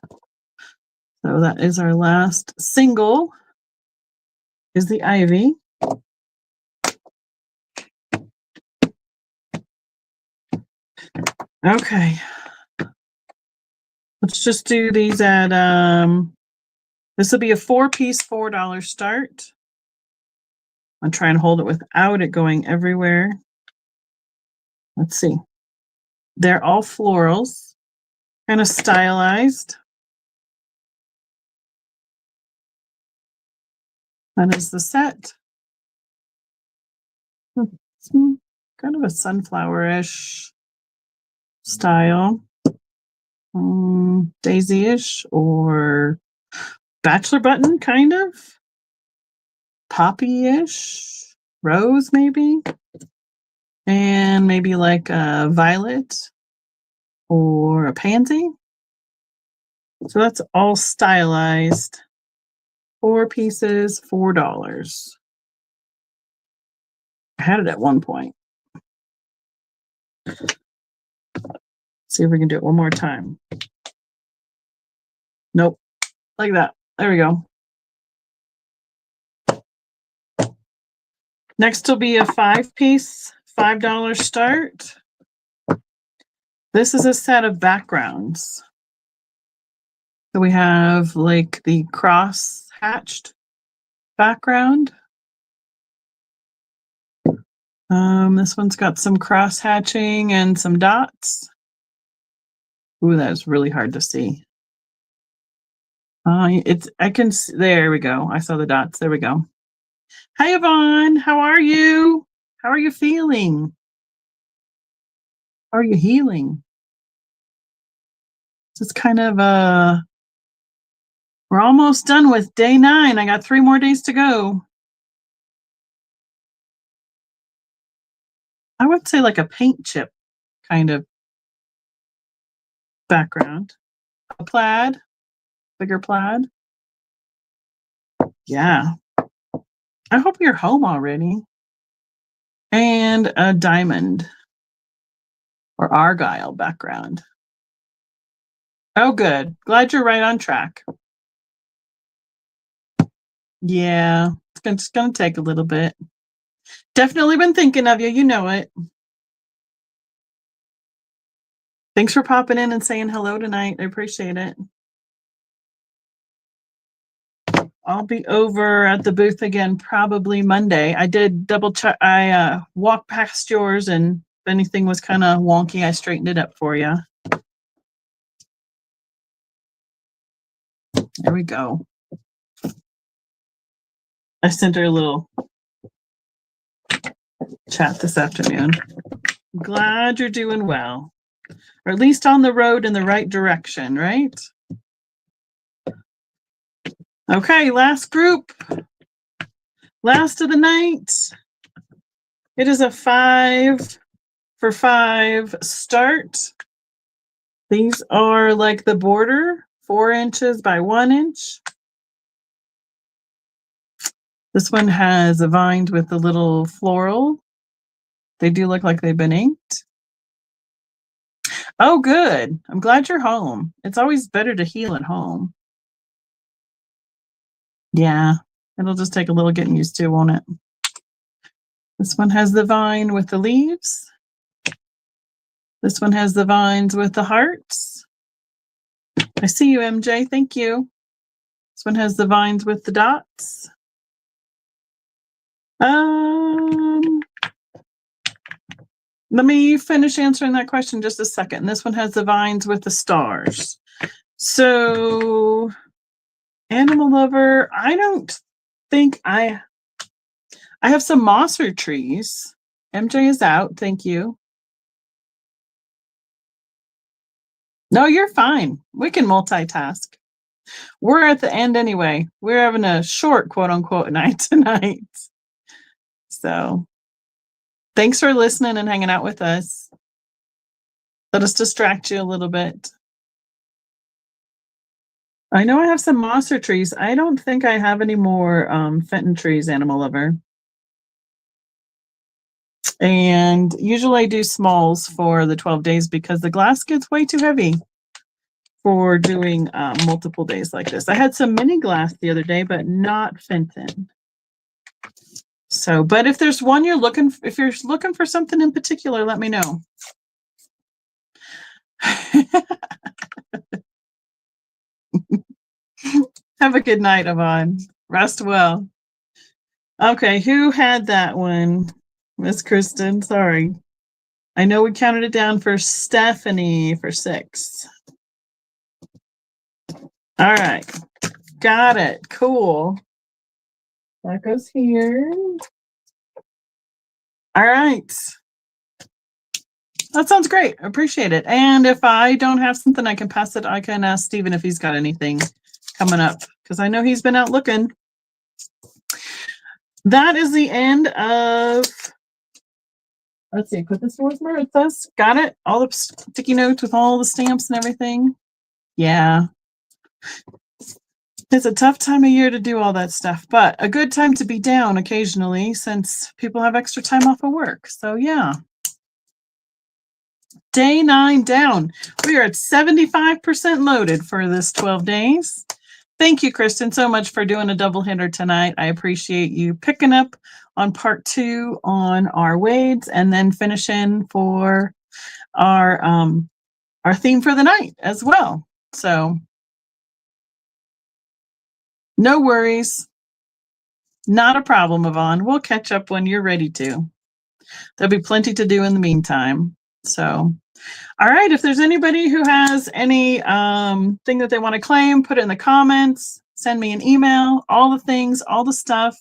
So that is our last single, is the ivy. Okay. Let's just do these at, this will be a 4-piece, $4 start. I'll try and hold it without it going everywhere. Let's see. They're all florals, kind of stylized. That is the set. It's kind of a sunflower-ish style. Daisy-ish or bachelor button, kind of. Poppy-ish. Rose, maybe. And maybe like a violet or a pansy. So that's all stylized. 4 pieces, $4. I had it at one point. See if we can do it one more time. Nope. Like that. There we go. Next will be a 5-piece, $5 start. This is a set of backgrounds. So we have like the cross hatched background. This one's got some cross hatching and some dots. Ooh, that's really hard to see. I can see, there we go. I saw the dots. There we go. Hi, Yvonne. How are you? How are you feeling? How are you healing? It's kind of we're almost done with day 9. I got 3 more days to go. I would say like a paint chip kind of background. A plaid, bigger plaid. Yeah. I hope you're home already. And a diamond or argyle background. Oh, good. Glad you're right on track. Yeah, it's going to take a little bit. Definitely been thinking of you. You know it. Thanks for popping in and saying hello tonight. I appreciate it. I'll be over at the booth again probably Monday. I did double check. I walked past yours, and if anything was kind of wonky, I straightened it up for you. There we go. I sent her a little chat this afternoon. Glad you're doing well, or at least on the road in the right direction, right? Okay, last group. Last of the night. It is a 5 for 5 start. These are like the border, 4 inches by 1 inch. This one has a vine with a little floral. They do look like they've been inked. Oh, good. I'm glad you're home. It's always better to heal at home. Yeah, it'll just take a little getting used to, won't it? This one has the vine with the leaves. This one has the vines with the hearts. I see you, MJ. Thank you. This one has the vines with the dots. Let me finish answering that question just a second. This one has the vines with the stars. So, animal lover, I don't think I have some mosser trees. MJ is out. Thank you. No, you're fine. We can multitask. We're at the end anyway. We're having a short quote unquote night tonight. So thanks for listening and hanging out with us. Let us distract you a little bit. I know I have some mosser trees. I don't think I have any more Fenton trees, animal lover. And usually I do smalls for the 12 days because the glass gets way too heavy for doing multiple days like this. I had some mini glass the other day, but not Fenton. So, but if there's one you're looking for something in particular, let me know. Have a good night, Yvonne. Rest well. Okay, who had that one? Miss Kristen, sorry. I know we counted it down for Stephanie for 6. All right, got it. Cool. That goes here. All right. That sounds great. I appreciate it. And if I don't have something, I can pass it. I can ask Steven if he's got anything coming up because I know he's been out looking. That is the end of, let's see, put this towards Maritza's. Got it? All the sticky notes with all the stamps and everything. Yeah. It's a tough time of year to do all that stuff, but a good time to be down occasionally since people have extra time off of work. So yeah. Day 9 down. We are at 75% loaded for this 12 days. Thank you, Kristen, so much for doing a double hitter tonight. I appreciate you picking up on part 2 on our wades and then finishing for our theme for the night as well. So no worries. Not a problem, Yvonne. We'll catch up when you're ready to. There'll be plenty to do in the meantime. So, all right, if there's anybody who has any thing that they want to claim, put it in the comments, send me an email, all the things, all the stuff.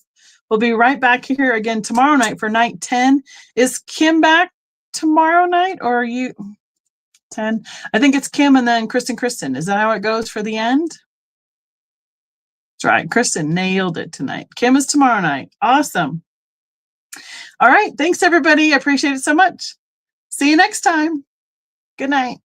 We'll be right back here again tomorrow night for night 10. Is Kim back tomorrow night or are you 10? I think it's Kim and then Kristen. Is that how it goes for the end? That's right. Kristen nailed it tonight. Kim is tomorrow night. Awesome. All right. Thanks, everybody. I appreciate it so much. See you next time. Good night.